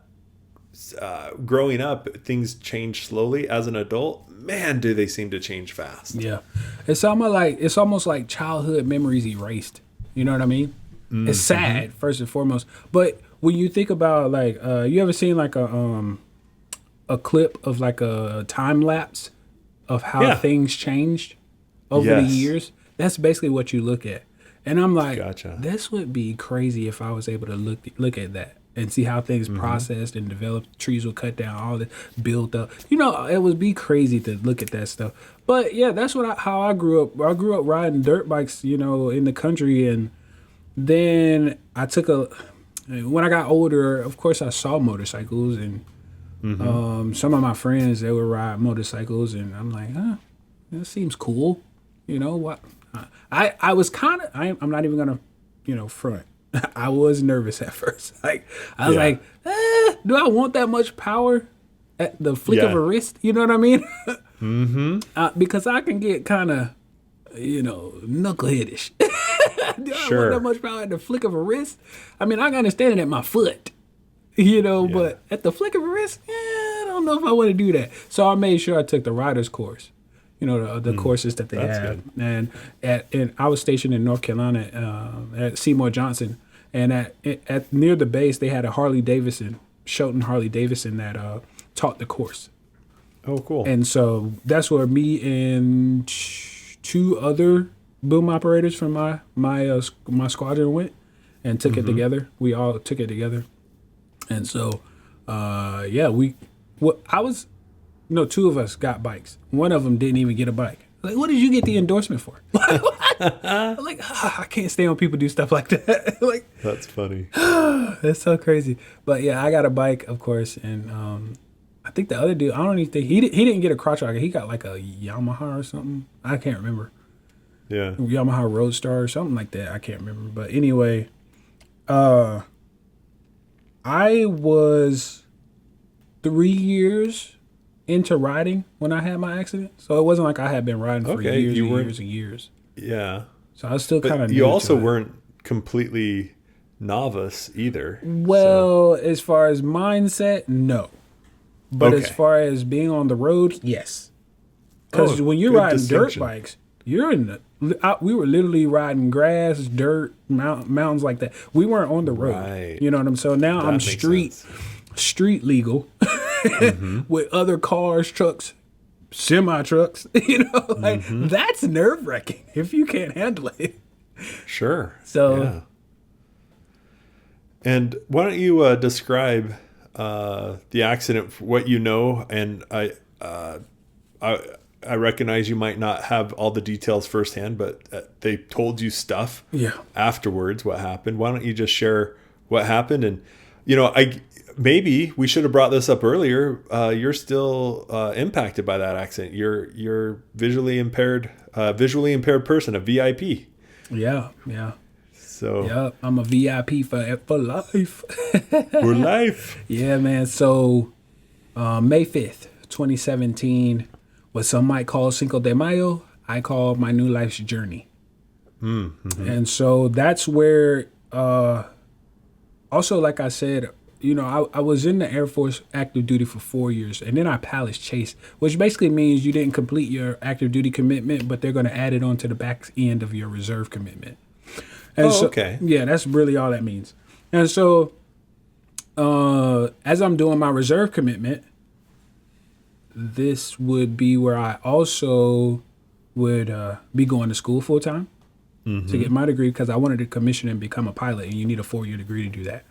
Growing up, things change slowly. As an adult, man, do they seem to change fast. Yeah. It's almost like childhood memories erased. You know what I mean? It's sad, first and foremost. But when you think about like you ever seen like a clip of like a time lapse of how Yeah. things changed over the Yes. years? That's basically what you look at. And I'm like, Gotcha. this would be crazy if I was able to look at that and see how things processed and developed. Trees were cut down, all this built up. It would be crazy to look at that stuff. But yeah, that's how I grew up. I grew up riding dirt bikes, in the country, and then when I got older, of course, I saw motorcycles, and some of my friends, they would ride motorcycles, and I'm like, that seems cool. What? I was kind of, I'm not even going to, front. I was nervous at first. Like, I was Yeah. like, do I want that much power at the flick of Yeah. a wrist? You know what I mean? Because I can get kind of, knuckleheadish. Do I Sure. want that much power at the flick of a wrist? I mean, I can understand it at my foot, but at the flick of a wrist, I don't know if I want to do that. So I made sure I took the rider's course, the courses that they That's have. And I was stationed in North Carolina at Seymour Johnson, and at near the base they had a Shelton Harley Davidson that taught the course. Oh, cool. And so that's where me and two other boom operators from my squadron went and took it together. We all took it together. And so, two of us got bikes. One of them didn't even get a bike. Like, what did you get the endorsement for? Like, what? I'm like, I can't stand when people do stuff like that. Like, That's funny. that's so crazy. But yeah, I got a bike, of course, and I think the other dude, I don't even think he didn't get a crotch rocket. He got like a Yamaha or something. I can't remember. Yeah. Yamaha Roadstar or something like that. I can't remember. But anyway, I was 3 years into riding when I had my accident. So it wasn't like I had been riding for Okay, years you and weren't- years and years. Yeah. So I was still kind But of you also weren't completely novice either. Well, as far as mindset, no. But as Okay. far as being on the road, yes. Because when you're good riding dirt distinction. bikes, you're in the. We were literally riding grass, dirt, mountains like that. We weren't on the road. Right. You know what I'm saying? So now That I'm makes street legal with other cars, trucks, semi trucks. That's nerve wracking if you can't handle it. Sure. So- yeah. And why don't you describe the accident, what you know, and I recognize you might not have all the details firsthand, but they told you stuff afterwards, what happened. Why don't you just share what happened? And, maybe we should have brought this up earlier. You're still impacted by that accident. You're visually impaired person, a VIP. Yeah. So yeah, I'm a VIP for life. for life. Yeah, man. So May 5th, 2017, what some might call Cinco de Mayo, I call my new life's journey. Mm-hmm. And so that's where, also, like I said, I was in the Air Force active duty for 4 years, and then I Palace Chase, which basically means you didn't complete your active duty commitment, but they're going to add it on to the back end of your reserve commitment. And okay. Yeah, that's really all that means. And so as I'm doing my reserve commitment, this would be where I also would be going to school full time to get my degree, because I wanted to commission and become a pilot, and you need a 4-year degree to do that.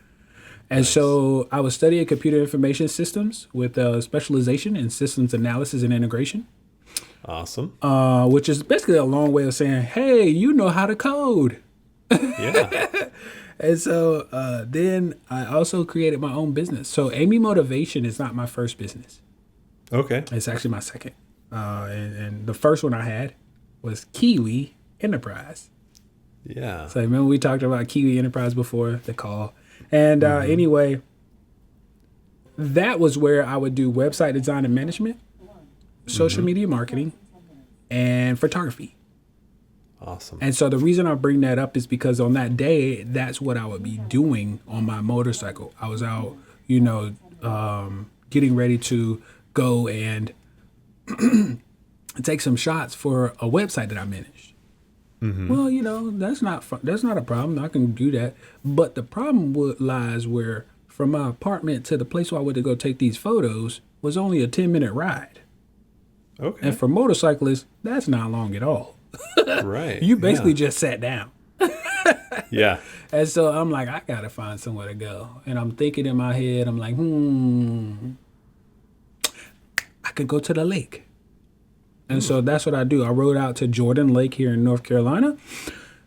And so I was studying computer information systems with a specialization in systems analysis and integration. Awesome. Which is basically a long way of saying, hey, you know how to code. Yeah. And so then I also created my own business. So Amy Motivation is not my first business. Okay. It's actually my second. And the first one I had was Kiwi Enterprise. Yeah. So remember we talked about Kiwi Enterprise before, the call. And anyway, that was where I would do website design and management, social media marketing, and photography. Awesome. And so the reason I bring that up is because on that day, that's what I would be doing on my motorcycle. I was out, getting ready to go and take some shots for a website that I managed. Mm-hmm. Well, that's not a problem. I can do that. But the problem lies where from my apartment to the place where I went to go take these photos was only a 10-minute ride. Okay. And for motorcyclists, that's not long at all. Right. You basically just sat down. Yeah. And so I'm like, I got to find somewhere to go. And I'm thinking in my head, I'm like, I could go to the lake. And so that's what I do. I rode out to Jordan Lake here in North Carolina.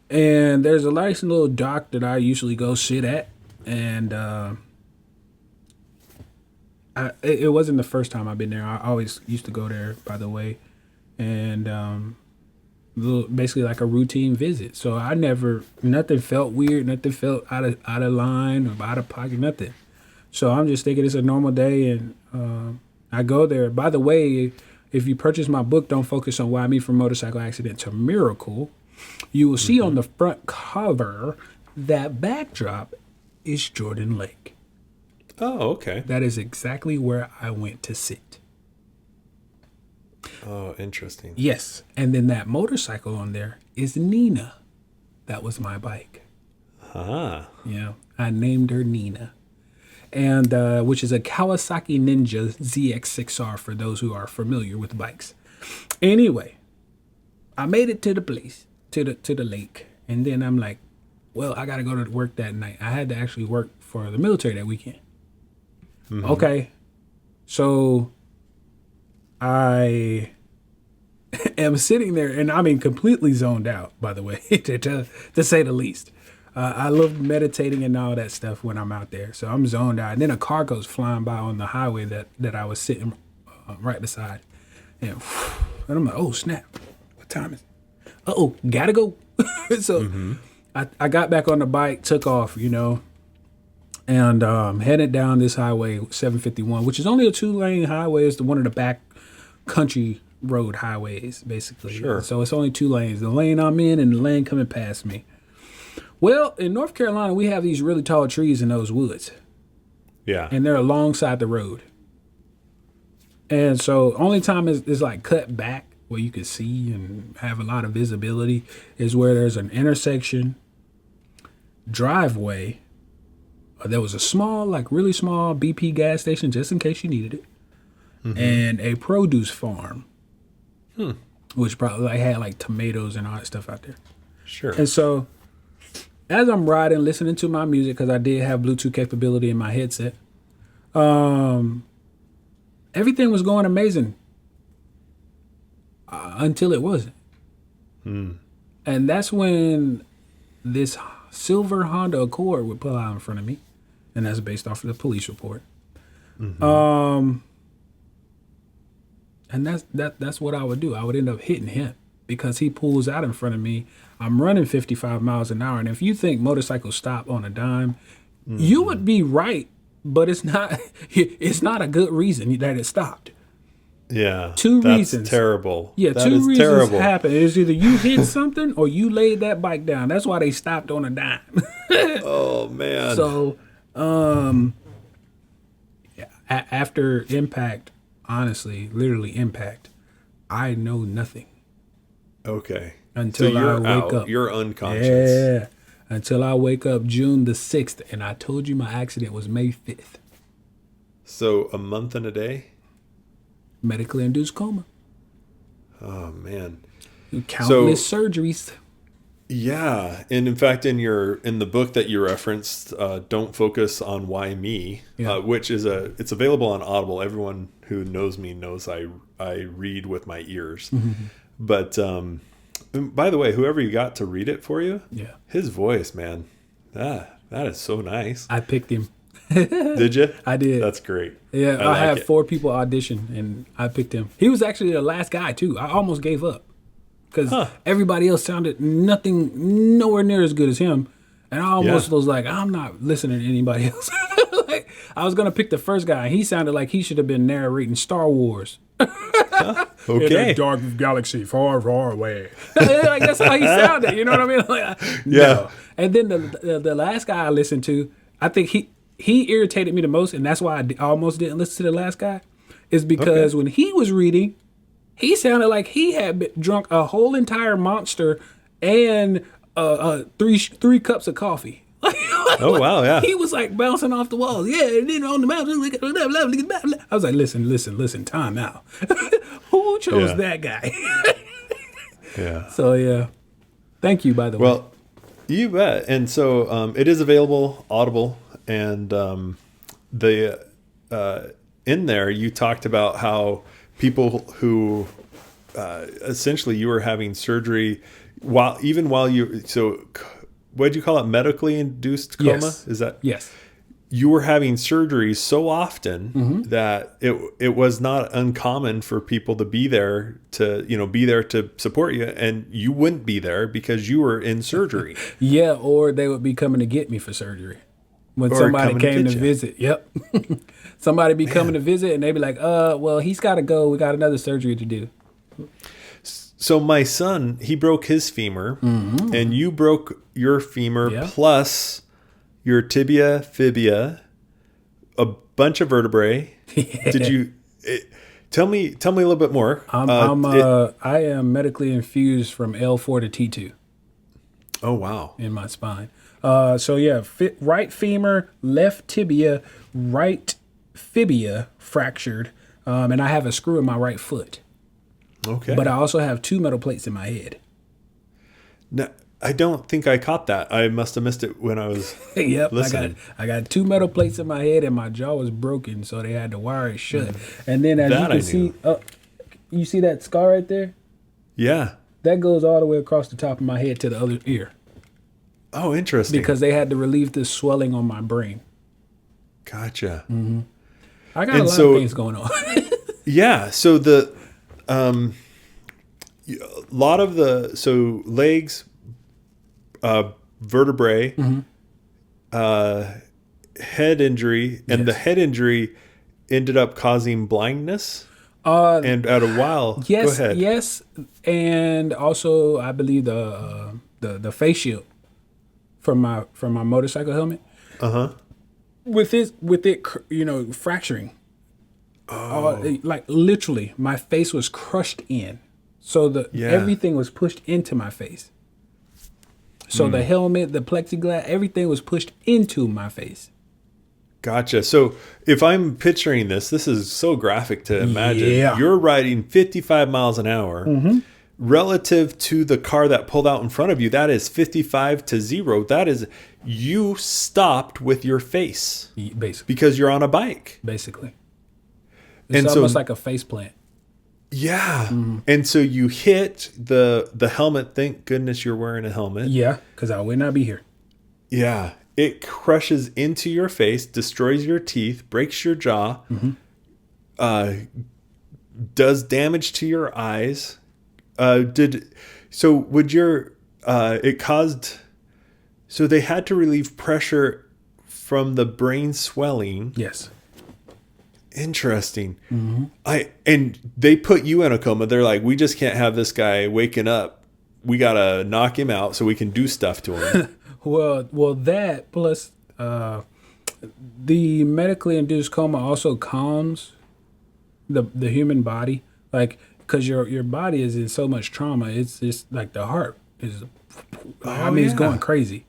And there's a nice little dock that I usually go sit at. And it wasn't the first time I've been there. I always used to go there, by the way. And basically like a routine visit. So nothing felt weird. Nothing felt out of line or out of pocket, nothing. So I'm just thinking it's a normal day. And I go there. By the way, if you purchase my book, Don't Focus on Why Me From Motorcycle Accident to Miracle, you will see on the front cover that backdrop is Jordan Lake. Oh, okay. That is exactly where I went to sit. Oh, interesting. Yes. And then that motorcycle on there is Nina. That was my bike. Ah. Yeah. I named her Nina. And which is a Kawasaki Ninja ZX6R for those who are familiar with bikes. Anyway, I made it to the place, to the lake. And then I'm like, well, I got to go to work that night. I had to actually work for the military that weekend. Mm-hmm. Okay. So I am sitting there, and I mean completely zoned out, by the way, to say the least. I love meditating and all that stuff when I'm out there. So I'm zoned out. And then a car goes flying by on the highway that I was sitting right beside. And I'm like, oh, snap. What time is it? Uh-oh, gotta go. So I got back on the bike, took off, and headed down this highway, 751, which is only a 2-lane highway. It's one of the back country road highways, basically. Sure. So it's only 2 lanes. The lane I'm in and the lane coming past me. Well, in North Carolina, we have these really tall trees in those woods. Yeah. And they're alongside the road. And so only time is like cut back where you can see and have a lot of visibility is where there's an intersection, driveway. There was a small, like really small BP gas station just in case you needed it. Mm-hmm. And a produce farm. Which probably had like tomatoes and all that stuff out there. Sure. And so as I'm riding, listening to my music, because I did have Bluetooth capability in my headset, everything was going amazing. until it wasn't. And that's when this silver Honda Accord would pull out in front of me, and that's based off of the police report. And that's what I would do. I would end up hitting him because he pulls out in front of me. I'm running 55 miles an hour, and if you think motorcycles stop on a dime, you would be right, but it's not. It's not a good reason that it stopped. Yeah. Two that's reasons. Terrible. Yeah, that two is reasons terrible. happen. It's either you hit something or you laid that bike down. That's why they stopped on a dime. Oh man. So, after impact, honestly, literally impact, I know nothing Okay. until so you're I wake out. up. You're unconscious. Yeah, until I wake up June the 6th, and I told you my accident was May 5th. So a month and a day? Medically induced coma. Oh man. Countless surgeries. Yeah, and in fact, in the book that you referenced, "Don't Focus on Why Me," which is it's available on Audible. Everyone who knows me knows I read with my ears. But by the way, whoever you got to read it for you, his voice, man, that is so nice. I picked him. Did you? I did. That's great. Yeah, I had 4 people audition, and I picked him. He was actually the last guy too. I almost gave up because everybody else sounded nowhere near as good as him, and I almost was like, I'm not listening to anybody else. Like, I was gonna pick the first guy, and he sounded like he should have been narrating Star Wars. Okay. In a dark galaxy far, far away. Like, that's how he sounded. You know what I mean? Like, no. And then the last guy I listened to, I think he irritated me the most, and that's why I almost didn't listen to the last guy, is because when he was reading, he sounded like he had drunk a whole entire Monster and three cups of coffee. Oh wow, yeah. He was like bouncing off the walls. Yeah, and then on the mountain. I was like, listen, time out. Who chose that guy? Yeah. So yeah, thank you, by the way. Well, you bet. And so it is available Audible, and in there you talked about how people who essentially you were having surgery while you what did you call it, medically induced coma? Yes. Is that yes? You were having surgeries so often that it was not uncommon for people to be there to support you, and you wouldn't be there because you were in surgery. Yeah, or they would be coming to get me for surgery when somebody came to visit. Yep. Somebody be coming to visit, and they'd be like, well, he's got to go. We got another surgery to do. So my son, he broke his femur, and you broke your femur plus your tibia, fibia, a bunch of vertebrae. Did you tell me a little bit more? I am medically infused from L4 to T2. Oh wow! In my spine. Right femur, left tibia, right fibia fractured, and I have a screw in my right foot. Okay. But I also have 2 metal plates in my head. No, I don't think I caught that. I must have missed it when I was listening. I got 2 metal plates in my head, and my jaw was broken, so they had to wire it shut. And then as you can see, you see that scar right there? Yeah. That goes all the way across the top of my head to the other ear. Oh, interesting. Because they had to relieve this swelling on my brain. Gotcha. Mm-hmm. I got a lot of things going on. Yeah. So lot of legs, vertebrae, head injury, and the head injury ended up causing blindness. And at a while, go ahead. Yes, and also I believe the face shield from my motorcycle helmet. With it, fracturing. Like literally, my face was crushed in, so everything was pushed into my face. So the helmet, the plexiglass, everything was pushed into my face. Gotcha. So if I'm picturing this is so graphic to imagine. Yeah. You're riding 55 miles an hour relative to the car that pulled out in front of you. That is 55 to 0. That is, you stopped with your face. Basically. Because you're on a bike. Basically. It's almost like a face plant. Yeah. And so you hit the helmet. Thank goodness you're wearing a helmet. Yeah, because I would not be here. Yeah. It crushes into your face, destroys your teeth, breaks your jaw, does damage to your eyes. It caused, so they had to relieve pressure from the brain swelling. Yes. Interesting. And they put you in a coma. They're like, we just can't have this guy waking up. We gotta knock him out so we can do stuff to him. Well, that plus the medically induced coma also calms the human body, like because your body is in so much trauma. It's just like the heart is. It's going crazy.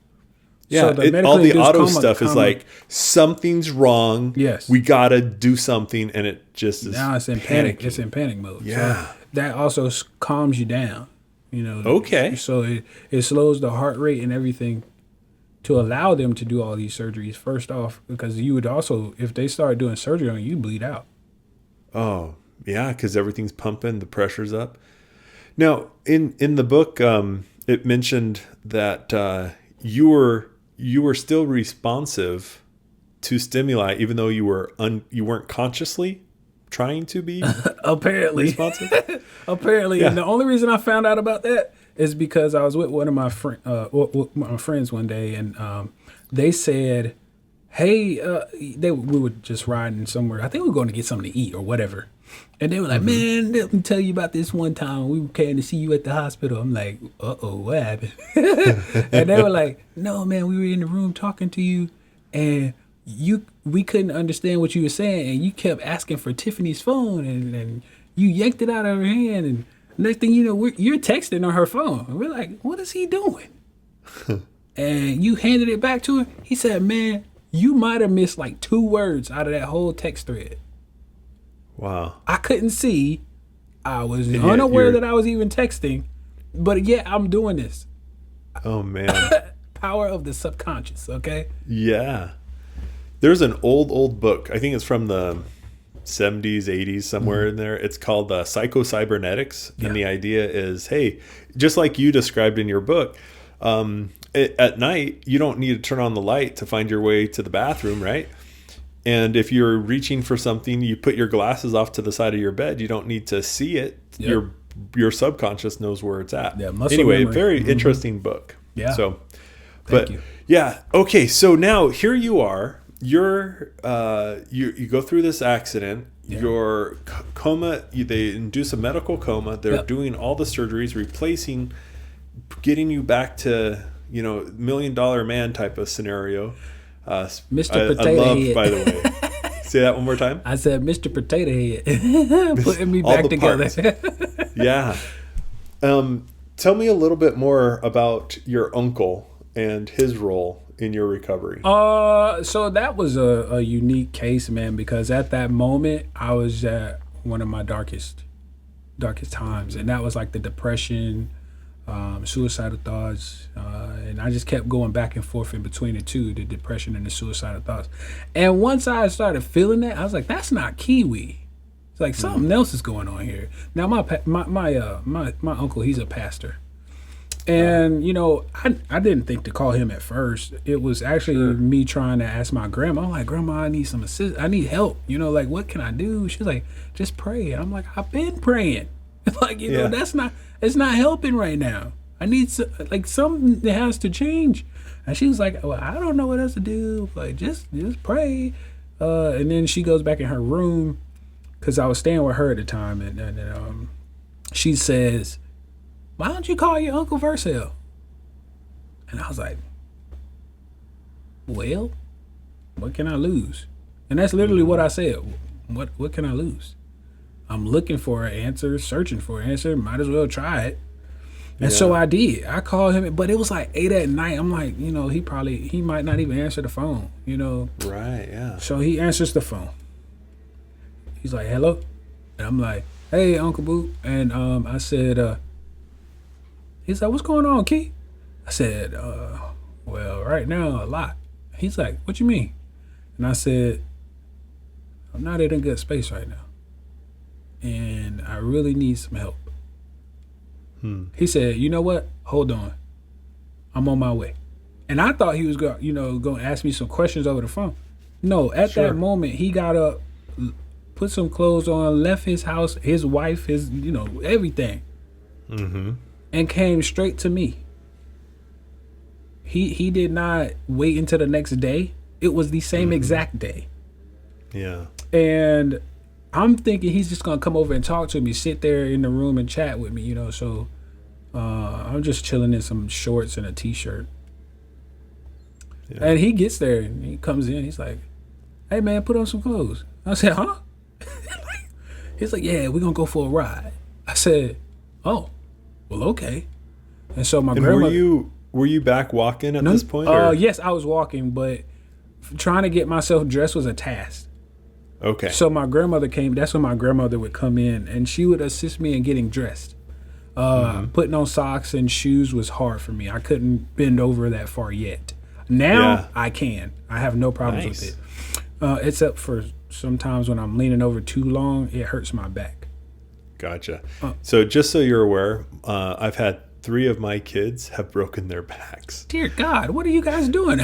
Yeah, So all the auto stuff is like something's wrong. Yes, we gotta do something, and it just is. Now it's in panic. It's in panic mode. Yeah, so that also calms you down. Okay. So it slows the heart rate and everything to allow them to do all these surgeries. First off, because you would also, if they start doing surgery on you, bleed out. Oh yeah, because everything's pumping, the pressure's up. Now in the book, it mentioned that you were still responsive to stimuli, even though you weren't consciously trying to be apparently responsive. Apparently, Yeah. And the only reason I found out about that is because I was with one of my friends one day, and they said, "Hey, we were just riding somewhere. I think we were going to get something to eat or whatever." And they were like, "Man, let me tell you about this one time we came to see you at the hospital." I'm like, "Uh-oh, what happened?" And they were like, "No, man, we were in the room talking to you, and we couldn't understand what you were saying, and you kept asking for Tiffany's phone, and you yanked it out of her hand, and next thing you know, you're texting on her phone." And we're like, "What is he doing?" And you handed it back to her. He said, "Man, you might have missed like 2 words out of that whole text thread." Wow. I couldn't see. I was unaware that I was even texting, but yeah, I'm doing this. Oh man. Power of the subconscious, okay? Yeah. There's an old book. I think it's from the 70s, 80s, somewhere in there. It's called Psycho-Cybernetics. Yeah. And the idea is, hey, just like you described in your book, at night, you don't need to turn on the light to find your way to the bathroom, right? And if you're reaching for something, you put your glasses off to the side of your bed. You don't need to see it. Yep. Your subconscious knows where it's at. Yeah, muscle anyway, memory. very interesting book. Yeah. So, Thank you. Yeah. Okay. So now here you are. You're you go through this accident. Yeah. Your coma. They induce a medical coma. They're Yep. doing all the surgeries, replacing, getting you back to $1 million man type of scenario. Mr. Potato I love, Head. by the way. Say that one more time. I said, "Mr. Potato Head," putting me All back the together. parts. Yeah. Tell me a little bit more about your uncle and his role in your recovery. So that was a unique case, man, because at that moment I was at one of my darkest times, and that was like the depression, suicidal thoughts, and I just kept going back and forth in between the two, the depression and the suicidal thoughts. And once I started feeling that, I was like, "That's not Kiwi. It's like something else is going on here." Now my uncle, he's a pastor. And, I didn't think to call him at first. It was actually me trying to ask my grandma. I'm like, "Grandma, I need some assistance. I need help. Like, what can I do?" She's like, "Just pray." And I'm like, "I've been praying." Like, it's not helping right now. I need something that has to change. And she was like, "Well, I don't know what else to do. Like, just pray." And then she goes back in her room, because I was staying with her at the time. And she says, "Why don't you call your Uncle Vercel?" And I was like, "Well, what can I lose?" And that's literally what I said. What can I lose? I'm looking for an answer, searching for an answer. Might as well try it. And so I did. I called him, but it was like 8 at night. I'm like, he might not even answer the phone, Right, yeah. So he answers the phone. He's like, "Hello?" And I'm like, "Hey, Uncle Boo." And I said, he's like, "What's going on, Key?" I said, "Well, right now, a lot." He's like, "What you mean?" And I said, "I'm not in a good space right now." and I really need some help. He said, you know what? Hold on. I'm on my way. And I thought he was going to ask me some questions over the phone. No, at that moment, he got up, put some clothes on, left his house, his wife, his, everything, and came straight to me. He did not wait until the next day. It was the same exact day. Yeah. And I'm thinking he's just going to come over and talk to me, sit there in the room and chat with me, so I'm just chilling in some shorts and a t-shirt. Yeah. And he gets there and he comes in. He's like, hey, man, put on some clothes. I said, huh? He's like, yeah, we're going to go for a ride. I said, oh, well, okay. And so my grandmother... Were you back walking at this point? Yes, I was walking, but trying to get myself dressed was a task. Okay. So my grandmother came. That's when my grandmother would come in, and she would assist me in getting dressed. Putting on socks and shoes was hard for me. I couldn't bend over that far yet. Now I can. I have no problems with it. Except for sometimes when I'm leaning over too long, it hurts my back. Gotcha. So just so you're aware, I've had 3 of my kids have broken their backs. Dear God, what are you guys doing?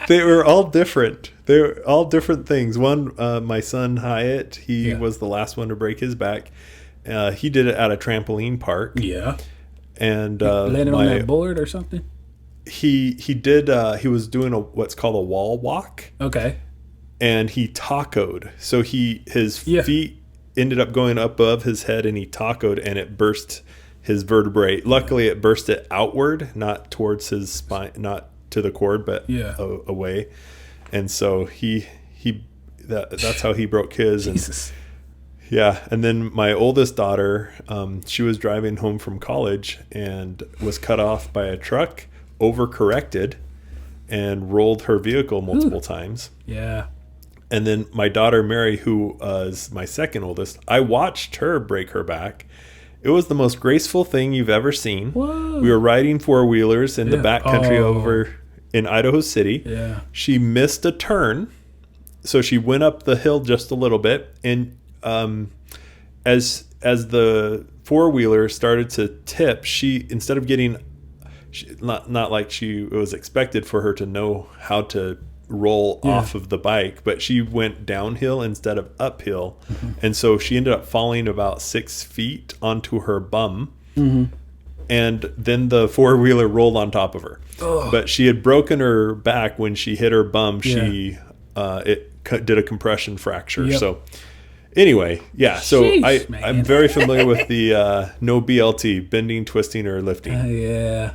They were all different. They were all different things. One, my son Hyatt, he was the last one to break his back. He did it at a trampoline park. Yeah. And landed on that board or something? He did. He was doing what's called a wall walk. Okay. And he tacoed. So his feet ended up going above his head, and he tacoed, and it burst his vertebrae. Luckily, it burst it outward, not towards his spine, not to the cord, but away. And so that's how he broke his. Jesus. And then my oldest daughter, she was driving home from college and was cut off by a truck, overcorrected, and rolled her vehicle multiple times. Yeah. And then my daughter Mary, who was my second oldest, I watched her break her back. It was the most graceful thing you've ever seen. Whoa. We were riding 4-wheelers in the backcountry over in Idaho City. Yeah. She missed a turn, so she went up the hill just a little bit, and as the 4-wheeler started to tip, she, instead of getting, not like it was expected for her to know how to roll off of the bike, but she went downhill instead of uphill. And so she ended up falling about 6 feet onto her bum. And then the 4-wheeler rolled on top of her. But she had broken her back when she hit her bum. She did a compression fracture. So anyway, so Sheesh, I'm very familiar with the no BLT, bending, twisting, or lifting.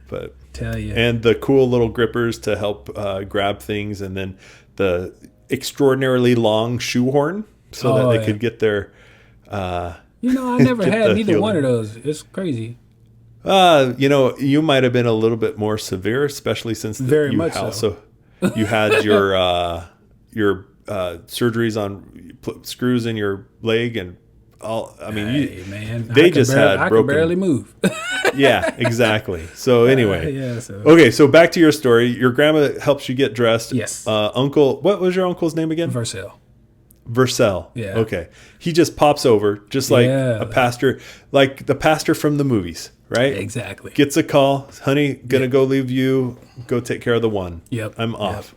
But tell you. And the cool little grippers to help grab things, and then the extraordinarily long shoehorn so that they could get their I never had neither one of those. It's crazy. You might have been a little bit more severe, especially since so you had your surgeries on screws in your leg and all. I mean, they just had broken. I can barely move. Yeah, exactly. So anyway, okay. So back to your story. Your grandma helps you get dressed. Yes. Uncle, what was your uncle's name again? Vercel. Yeah. Okay. He just pops over, just like a pastor, like the pastor from the movies, right? Exactly. Gets a call, honey, gonna go leave you. Go take care of the one. Yep. I'm off.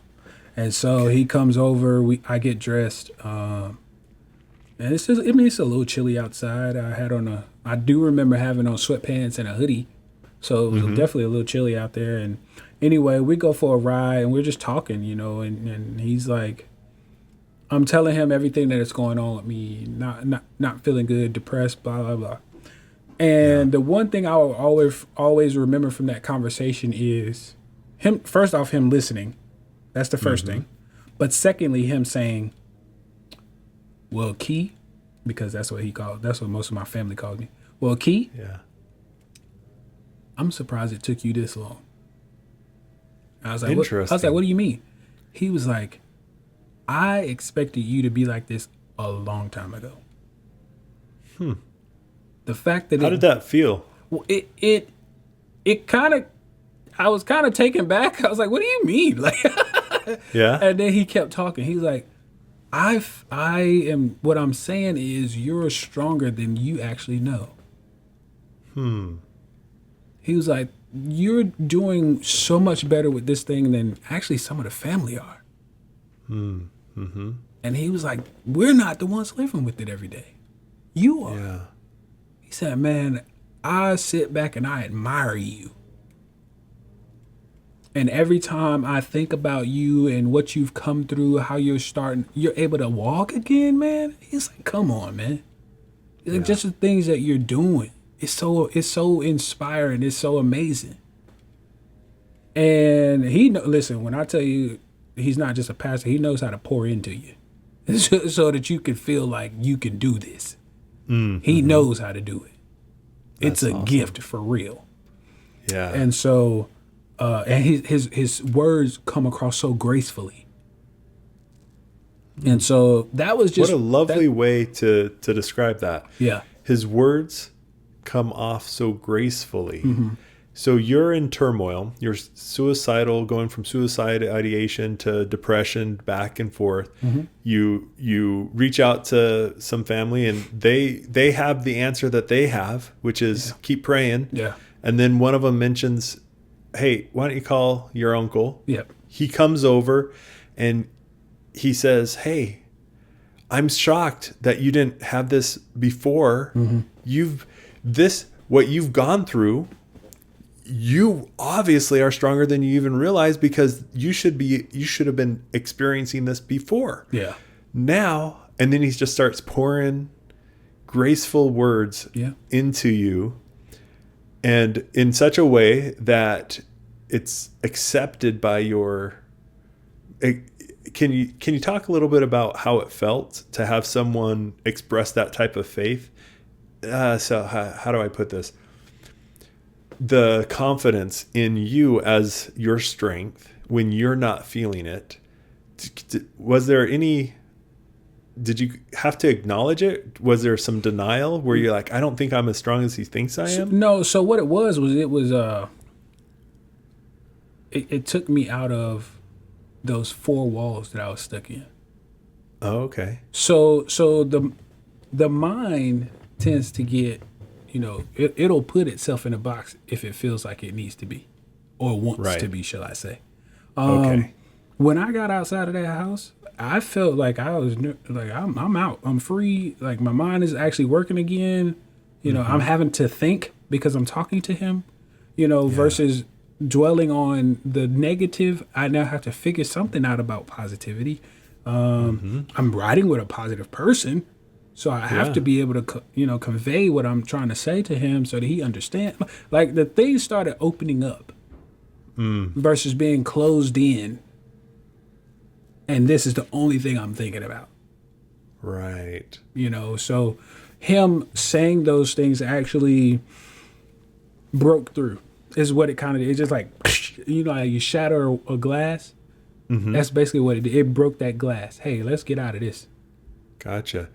And so he comes over. I get dressed. And it's just, it's a little chilly outside. I do remember having on sweatpants and a hoodie. So it was definitely a little chilly out there. And anyway, we go for a ride and we're just talking, and he's like, I'm telling him everything that is going on with me, not feeling good, depressed, blah, blah, blah. And the one thing I will always remember from that conversation is him listening. That's the first thing. But secondly, him saying, well, Key, because that's what most of my family calls me. Well, Key, I'm surprised it took you this long. I was like, what do you mean? He was like, I expected you to be like this a long time ago. The fact that how did that feel? Well, it kind of, I was kind of taken back. I was like, what do you mean? Like, yeah. And then he kept talking. He's like, what I'm saying is you're stronger than you actually know. He was like, you're doing so much better with this thing than actually some of the family are. And he was like, we're not the ones living with it every day. You are. Yeah. He said, man, I sit back and I admire you. And every time I think about you and what you've come through, how you're able to walk again, man. He's like, come on, man. He's like, just the things that you're doing. It's so inspiring. It's so amazing. And listen, when I tell you he's not just a pastor, he knows how to pour into you so that you can feel like you can do this. He knows how to do it. It's a gift for real. Yeah. And so, and his words come across so gracefully. And so that was just what a lovely way to describe that. Yeah. His words come off so gracefully. So you're in turmoil. You're suicidal, going from suicide ideation to depression, back and forth. You reach out to some family, and they have the answer that they have, which is keep praying. Yeah. And then one of them mentions, "Hey, why don't you call your uncle?" Yep. He comes over, and he says, "Hey, I'm shocked that you didn't have this before. What you've gone through. You obviously are stronger than you even realize, because you should have been experiencing this before. Yeah. Now," and then he just starts pouring graceful words into you, and in such a way that it's accepted by your. Can you talk a little bit about how it felt to have someone express that type of faith? So how do I put this? The confidence in you as your strength when you're not feeling it. Was there any? Did you have to acknowledge it? Was there some denial where you're like, I don't think I'm as strong as he thinks I am? No. So what it was it took me out of those four walls that I was stuck in. Oh, okay. So the mind tends to get, it'll put itself in a box if it feels like it needs to be, or wants to be, shall I say. Okay. When I got outside of that house, I felt like I was like, I'm out. I'm free. Like my mind is actually working again. I'm having to think because I'm talking to him, versus dwelling on the negative. I now have to figure something out about positivity. I'm riding with a positive person. So I have to be able to, convey what I'm trying to say to him so that he understands. Like the things started opening up versus being closed in. And this is the only thing I'm thinking about. Right. So him saying those things actually broke through is what it kind of did. It's just like, how you shatter a glass. That's basically what it did. It broke that glass. Hey, let's get out of this. Gotcha.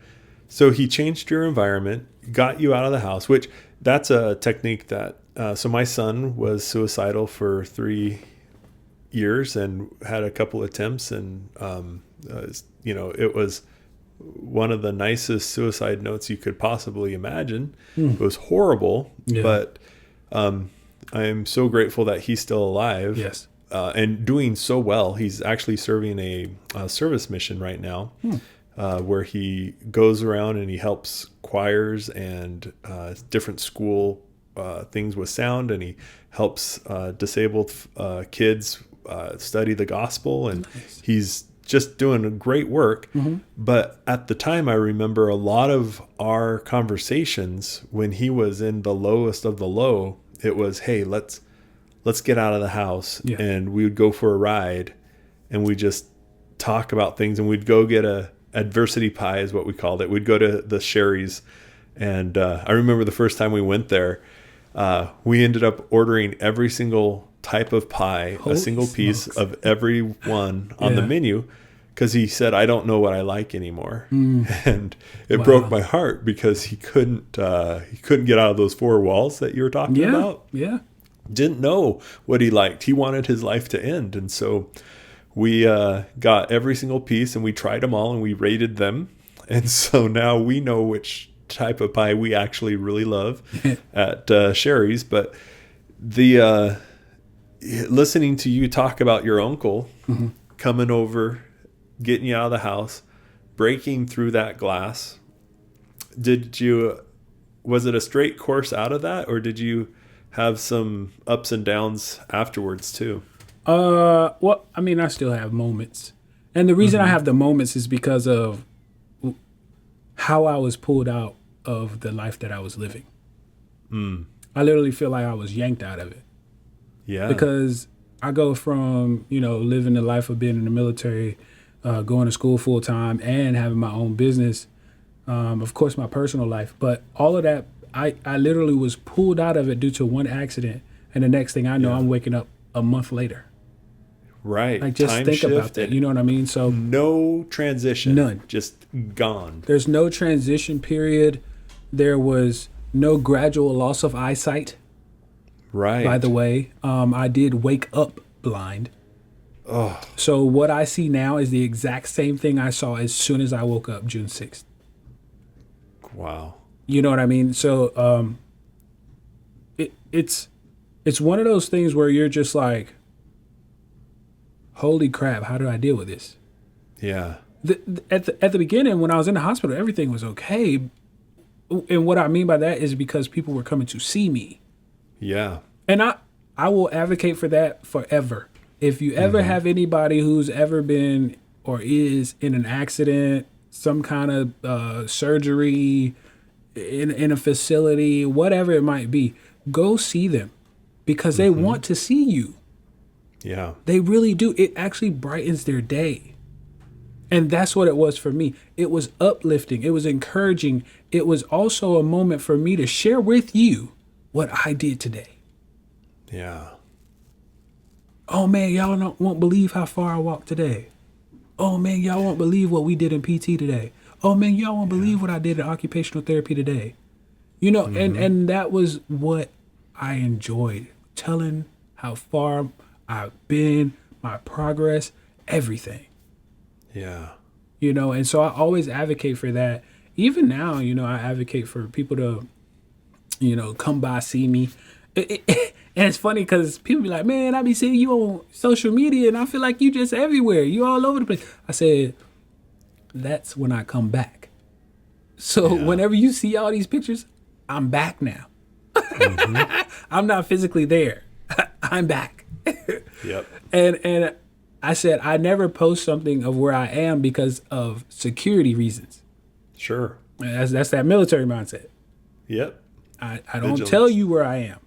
So he changed your environment, got you out of the house, which that's a technique that, so my son was suicidal for 3 years and had a couple attempts, and, it was one of the nicest suicide notes you could possibly imagine. It was horrible, but I am so grateful that he's still alive. Yes. And doing so well. He's actually serving a service mission right now. Where he goes around and he helps choirs and different school things with sound, and he helps disabled kids study the gospel, and he's just doing great work. But at the time, I remember a lot of our conversations when he was in the lowest of the low, it was, hey, let's get out of the house, and we would go for a ride, and we just talk about things, and we'd go get a adversity pie is what we called it. We'd go to the Sherry's, and I remember the first time we went there, we ended up ordering every single type of pie, a single piece of every one on the menu, because he said, I don't know what I like anymore. And it broke my heart because he couldn't get out of those four walls that you were talking about. Yeah. Didn't know what he liked. He wanted his life to end. And so we got every single piece and we tried them all and we rated them. And so now we know which type of pie we actually really love at Sherry's. But the listening to you talk about your uncle coming over, getting you out of the house, breaking through that glass, was it a straight course out of that, or did you have some ups and downs afterwards too? Well, I mean, I still have moments. And the reason I have the moments is because of how I was pulled out of the life that I was living. I literally feel like I was yanked out of it. Yeah. Because I go from, living the life of being in the military, going to school full time and having my own business, of course, my personal life. But all of that, I literally was pulled out of it due to one accident. And the next thing I know, I'm waking up a month later. Right. Like, just think about that. You know what I mean? So no transition. None. Just gone. There's no transition period. There was no gradual loss of eyesight. Right. By the way, I did wake up blind. Oh. So what I see now is the exact same thing I saw as soon as I woke up June 6th. Wow. You know what I mean? So it's one of those things where you're just like, holy crap, how do I deal with this? Yeah. At the beginning, when I was in the hospital, everything was okay. And what I mean by that is because people were coming to see me. Yeah. And I will advocate for that forever. If you ever have anybody who's ever been or is in an accident, some kind of surgery, in a facility, whatever it might be, go see them because they want to see you. Yeah. They really do. It actually brightens their day. And that's what it was for me. It was uplifting. It was encouraging. It was also a moment for me to share with you what I did today. Yeah. Oh, man, y'all won't believe how far I walked today. Oh, man, y'all won't believe what we did in PT today. Oh, man, y'all won't believe what I did in occupational therapy today. And that was what I enjoyed, telling how far I've been, my progress, everything. Yeah. And so I always advocate for that. Even now, I advocate for people to, come by, see me. And it's funny because people be like, man, I be seeing you on social media and I feel like you just everywhere. You all over the place. I said, that's when I come back. So whenever you see all these pictures, I'm back now. I'm not physically there. I'm back. Yep. And I said, I never post something of where I am because of security reasons. Sure. That's that military mindset. Yep. I don't tell you where I am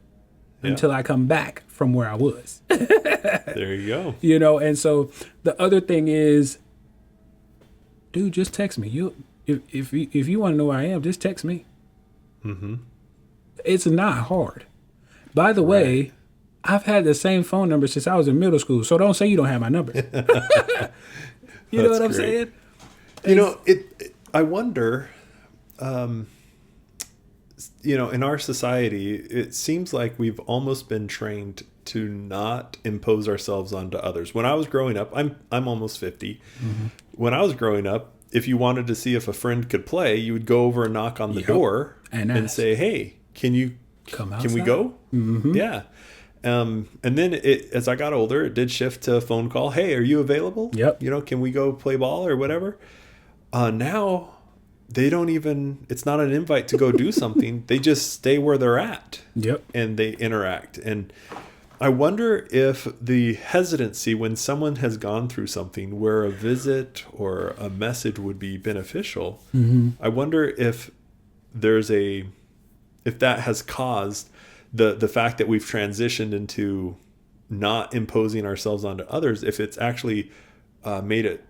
until I come back from where I was. There you go. And so the other thing is, dude, just text me. If you want to know where I am, just text me. It's not hard. By the way, I've had the same phone number since I was in middle school, so don't say you don't have my number. You know what I'm saying? I wonder, in our society, it seems like we've almost been trained to not impose ourselves onto others. When I was growing up, I'm almost 50. When I was growing up, if you wanted to see if a friend could play, you would go over and knock on the door and say, "Hey, can you come outside? Can we go?" Yeah. And then as I got older, it did shift to a phone call. "Hey, are you available? Yep. Can we go play ball or whatever?" Now they don't even, it's not an invite to go do something. They just stay where they're at. Yep. And they interact. And I wonder if the hesitancy when someone has gone through something where a visit or a message would be beneficial, I wonder if if that has caused the fact that we've transitioned into not imposing ourselves onto others, if it's actually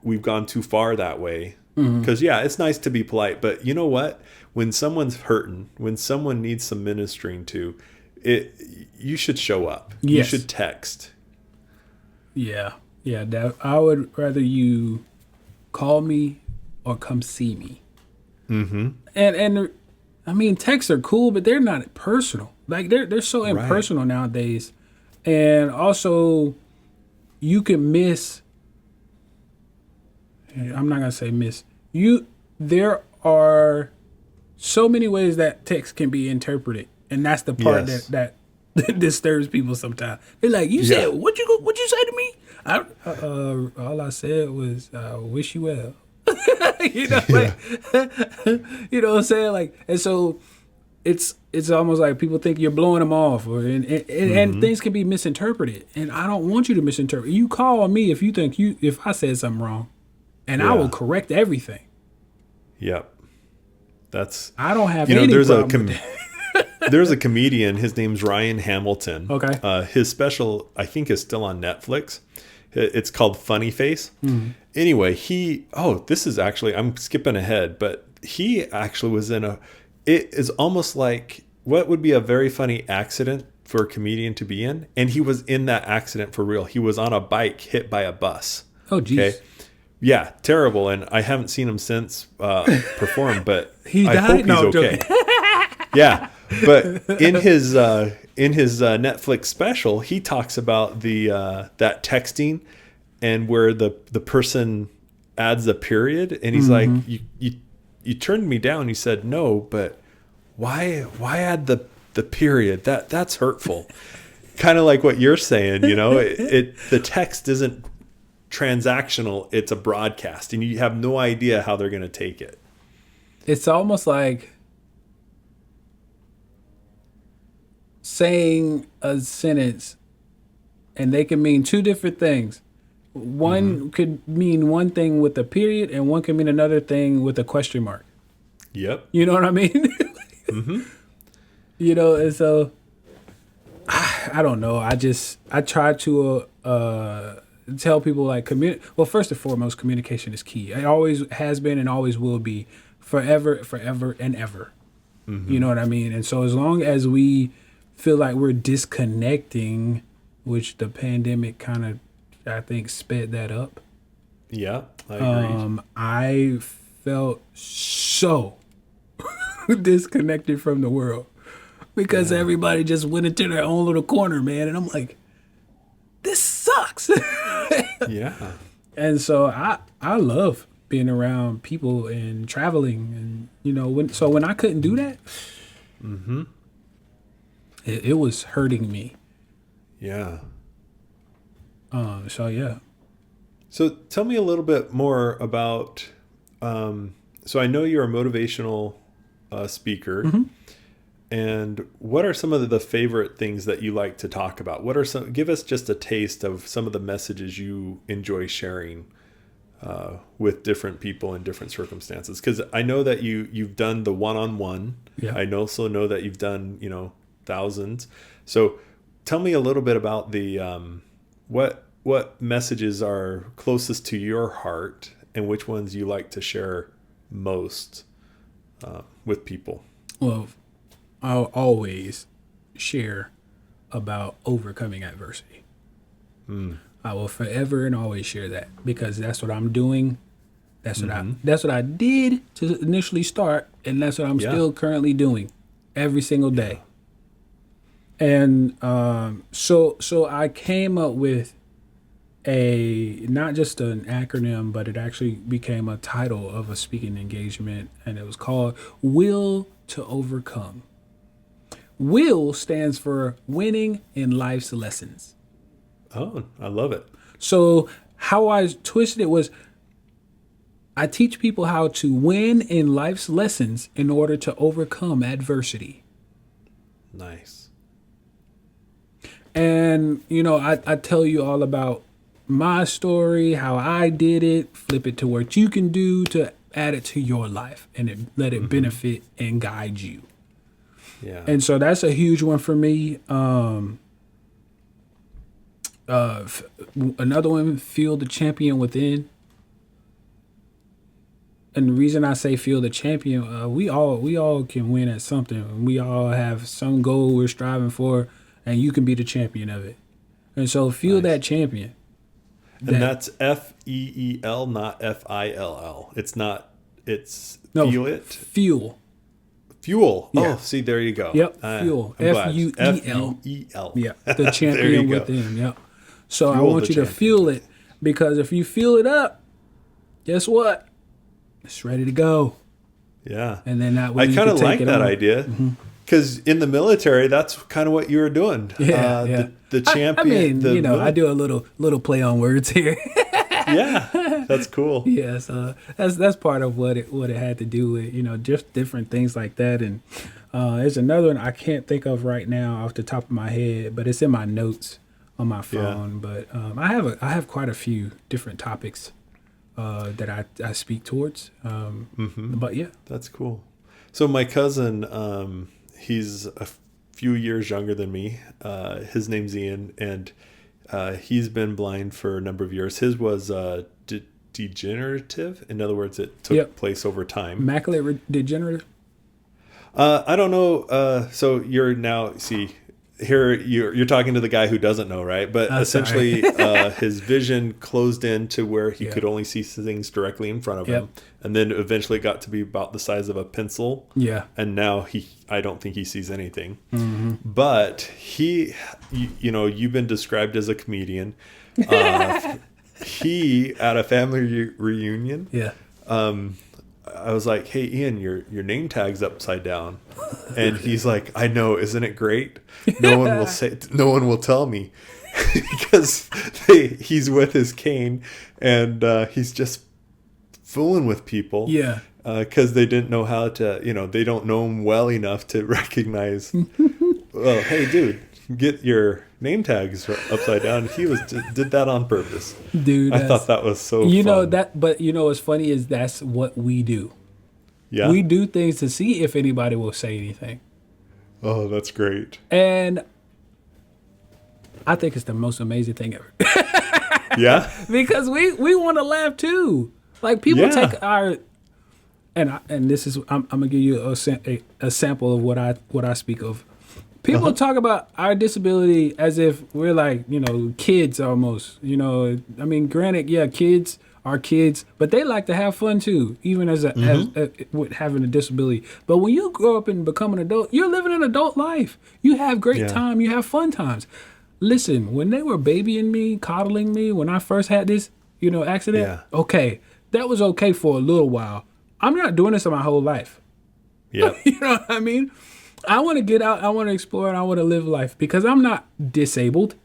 we've gone too far that way. Because it's nice to be polite, but you know what? When someone's hurting, when someone needs some ministering to, you should show up. Yes. You should text. Yeah. I would rather you call me or come see me. And I mean, texts are cool, but they're not personal. Like they're so impersonal nowadays, and also you can miss I'm not gonna say miss. There are so many ways that text can be interpreted, and that's the part Yes. that disturbs people sometimes. They're like, "You said what you say to me?" All I said was, "Wish you well." you know, like, you know what I'm saying? Like, and so it's almost like people think you're blowing them off, and things can be misinterpreted. And I don't want you to misinterpret. You call me if you think if I said something wrong, and I will correct everything. Yep. That's I don't have any problem with that. There's a comedian. His name's Ryan Hamilton. Okay. His special, I think, is still on Netflix. It's called Funny Face. Anyway, this is actually, I'm skipping ahead, but he actually was it is almost like what would be a very funny accident for a comedian to be in. And he was in that accident for real. He was on a bike hit by a bus. Oh, geez. Okay. Yeah, terrible. And I haven't seen him since perform, but he I died? hope he's okay. Yeah, but in his Netflix special, he talks about that texting and where the person adds a period, and he's like, you turned me down. You said no, but why add the period? That's hurtful. Kind of like what you're saying, the text isn't transactional, it's a broadcast, and you have no idea how they're going to take it. It's almost like saying a sentence and they can mean two different things. One could mean one thing with a period, and one could mean another thing with a question mark. Yep. You know what I mean? And so I don't know. I try to tell people like well, first and foremost, communication is key. It always has been and always will be, forever and ever. You know what I mean? And so as long as we feel like we're disconnecting, which the pandemic kind of, I think, sped that up. Yeah, I agree. I felt so disconnected from the world because everybody just went into their own little corner, man. And I'm like, this sucks. Yeah. And so I love being around people and traveling, and when I couldn't do that, it was hurting me. Yeah. So yeah. So tell me a little bit more about. So I know you're a motivational speaker, and what are some of the favorite things that you like to talk about? Give us just a taste of some of the messages you enjoy sharing with different people in different circumstances. Because I know that you've done the one-on-one. Yeah. I also know that you've done thousands. So tell me a little bit about the what messages are closest to your heart and which ones you like to share most with people. Well, I'll always share about overcoming adversity. I will forever and always share that because that's what I'm doing. That's what I did to initially start, and that's what I'm still currently doing every single day. And so I came up with not just an acronym, but it actually became a title of a speaking engagement, and it was called Will to Overcome. Will stands for winning in life's lessons. Oh, I love it. So how I twisted it was I teach people how to win in life's lessons in order to overcome adversity. Nice. And, I tell you all about my story, how I did it, flip it to what you can do to add it to your life and let it benefit and guide you. Yeah. And so that's a huge one for me. Another one, feel the champion within. And the reason I say feel the champion, we all can win at something. We all have some goal we're striving for, and you can be the champion of it. And so feel that champion. And that's FEEL, not FILL. It's not. It's no, feel it. Fuel. Fuel. Yeah. Oh, see, there you go. Yep. Fuel. FUEL. FUEL. Yeah. The champion within. Yep. So Fuel I want you to feel it, because if you fill it up, guess what? It's ready to go. Yeah. And then that way I kind of like that idea. Because in the military, that's kind of what you were doing. Yeah. The champion. I do a little play on words here. Yeah, that's cool. Yeah, so that's part of what it had to do with, just different things like that. And there's another one I can't think of right now off the top of my head, but it's in my notes on my phone. Yeah. But I have quite a few different topics that I speak towards. But yeah, that's cool. So my cousin, he's a few years younger than me. His name's Ian, and he's been blind for a number of years. His was degenerative. In other words, it took place over time. Macular degenerative? I don't know. So you're now, here you're talking to the guy who doesn't know, right? But essentially his vision closed in to where he could only see things directly in front of him. And then eventually got to be about the size of a pencil. Yeah. And now I don't think he sees anything. Mm-hmm. But you've been described as a comedian. He, at a family reunion, I was like, "Hey, Ian, your name tag's upside down," and he's like, "I know, isn't it great? No one will tell me," because he's with his cane and he's just fooling with people. Yeah, because they didn't know how to, they don't know him well enough to recognize. Well, hey, dude, get your name tags upside down. He did that on purpose. Dude, I thought that was so fun. But what's funny is that's what we do. Yeah. We do things to see if anybody will say anything. Oh, that's great. And I think it's the most amazing thing ever. Yeah? Because we want to laugh too. Like people take our and this is I'm going to give you a sample of what I speak of. People talk about our disability as if we're like, kids almost. I mean, granted, kids are kids, but they like to have fun too, even as with having a disability. But when you grow up and become an adult, you're living an adult life. You have great time. You have fun times. Listen, when they were babying me, coddling me, when I first had this, accident, okay, that was okay for a little while. I'm not doing this in my whole life. Yeah. You know what I mean? I want to get out, I want to explore, and I want to live life because I'm not disabled.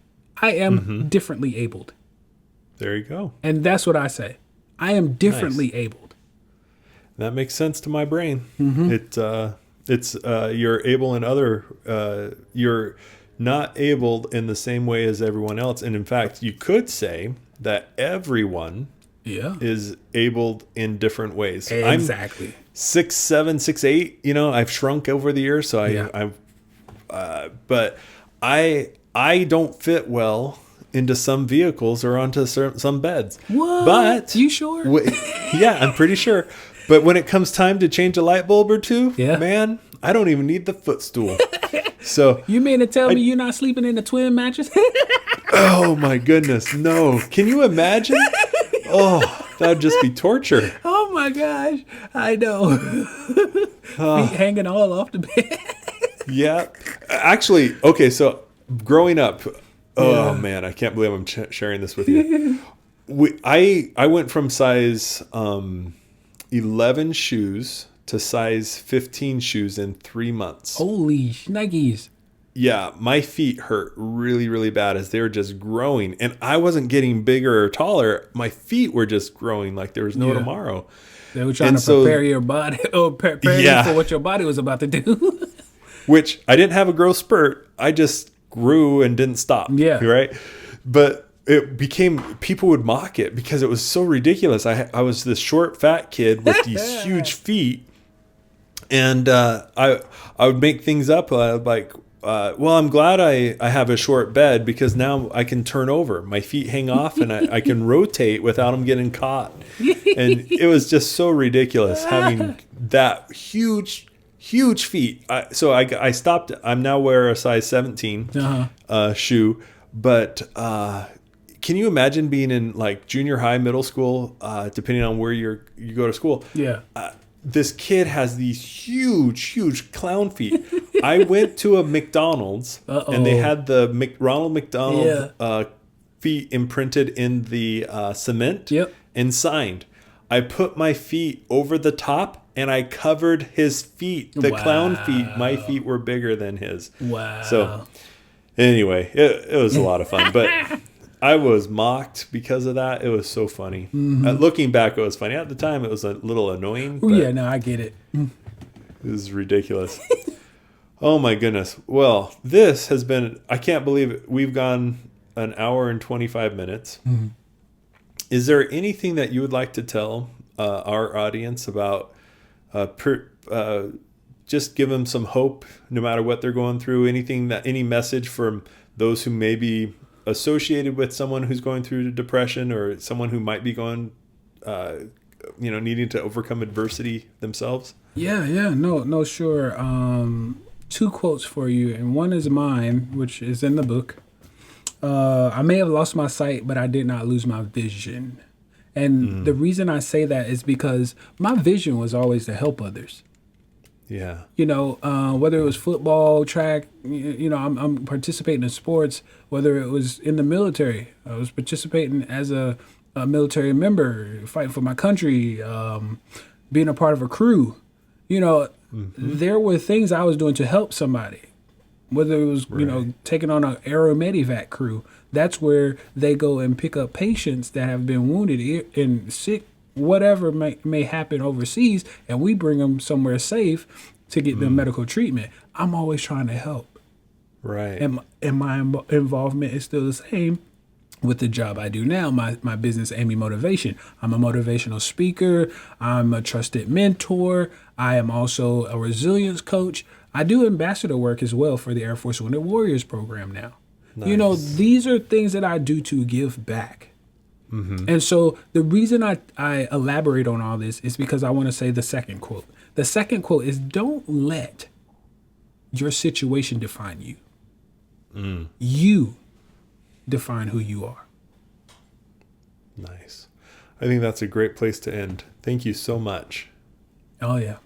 I am differently abled. There you go. And that's what I say. I am differently abled. That makes sense to my brain. It's you're able in other, you're not abled in the same way as everyone else. And in fact, you could say that everyone is abled in different ways. Exactly. I'm 6'7", 6'8", I've shrunk over the years, so but I don't fit well into some vehicles or onto some beds. What? But you sure? Yeah, I'm pretty sure. But when it comes time to change a light bulb or two, man, I don't even need the footstool. So you mean to tell me you're not sleeping in a twin mattress? Oh my goodness, no! Can you imagine? Oh, that would just be torture. Oh my gosh, I know. Feet hanging all off the bed. Yeah, actually, okay. So growing up, oh man, I can't believe I'm sharing this with you. I went from size 11 shoes to size 15 shoes in 3 months. Holy shnikes. Yeah, my feet hurt really, really bad as they were just growing. And I wasn't getting bigger or taller. My feet were just growing like there was no tomorrow. They were trying to prepare your body, prepare you for what your body was about to do. Which I didn't have a growth spurt. I just grew and didn't stop. Yeah. Right? But it became, people would mock it because it was so ridiculous. I was this short, fat kid with these huge feet. And I would make things up like, well, I'm glad I have a short bed because now I can turn over. My feet hang off and I can rotate without them getting caught. And it was just so ridiculous having that huge feet. So I stopped. I'm now wear a size 17 shoe. But can you imagine being in like junior high, middle school, depending on where you go to school? Yeah. This kid has these huge clown feet. I went to a McDonald's and they had the Ronald McDonald feet imprinted in the cement and signed. I put my feet over the top and I covered his feet. The clown feet, my feet were bigger than his. Wow. So anyway, it was a lot of fun. But I was mocked because of that. It was so funny. Looking back, it was funny. At the time, it was a little annoying. Oh, yeah, no, I get it. It was ridiculous. Oh, my goodness. Well, this has been, I can't believe it. We've gone an hour and 25 minutes. Mm-hmm. Is there anything that you would like to tell our audience about just give them some hope no matter what they're going through? Any message from those who may be associated with someone who's going through depression or someone who might be going, needing to overcome adversity themselves? Yeah, no, sure. 2 quotes for you, and one is mine, which is in the book. I may have lost my sight, but I did not lose my vision. And the reason I say that is because my vision was always to help others. Yeah. Whether it was football, track, I'm participating in sports, whether it was in the military, I was participating as a military member, fighting for my country, being a part of a crew. There were things I was doing to help somebody. Whether it was, taking on an aero medevac crew, that's where they go and pick up patients that have been wounded and sick, whatever may happen overseas, and we bring them somewhere safe to get them medical treatment. I'm always trying to help. Right. And my involvement is still the same with the job I do now, my business, Amy Motivation. I'm a motivational speaker. I'm a trusted mentor. I am also a resilience coach. I do ambassador work as well for the Air Force Wounded Warriors program now. Nice. These are things that I do to give back. Mm-hmm. And so the reason I elaborate on all this is because I want to say the second quote. The second quote is, don't let your situation define you. You define who you are. Nice. I think that's a great place to end. Thank you so much. Oh, yeah.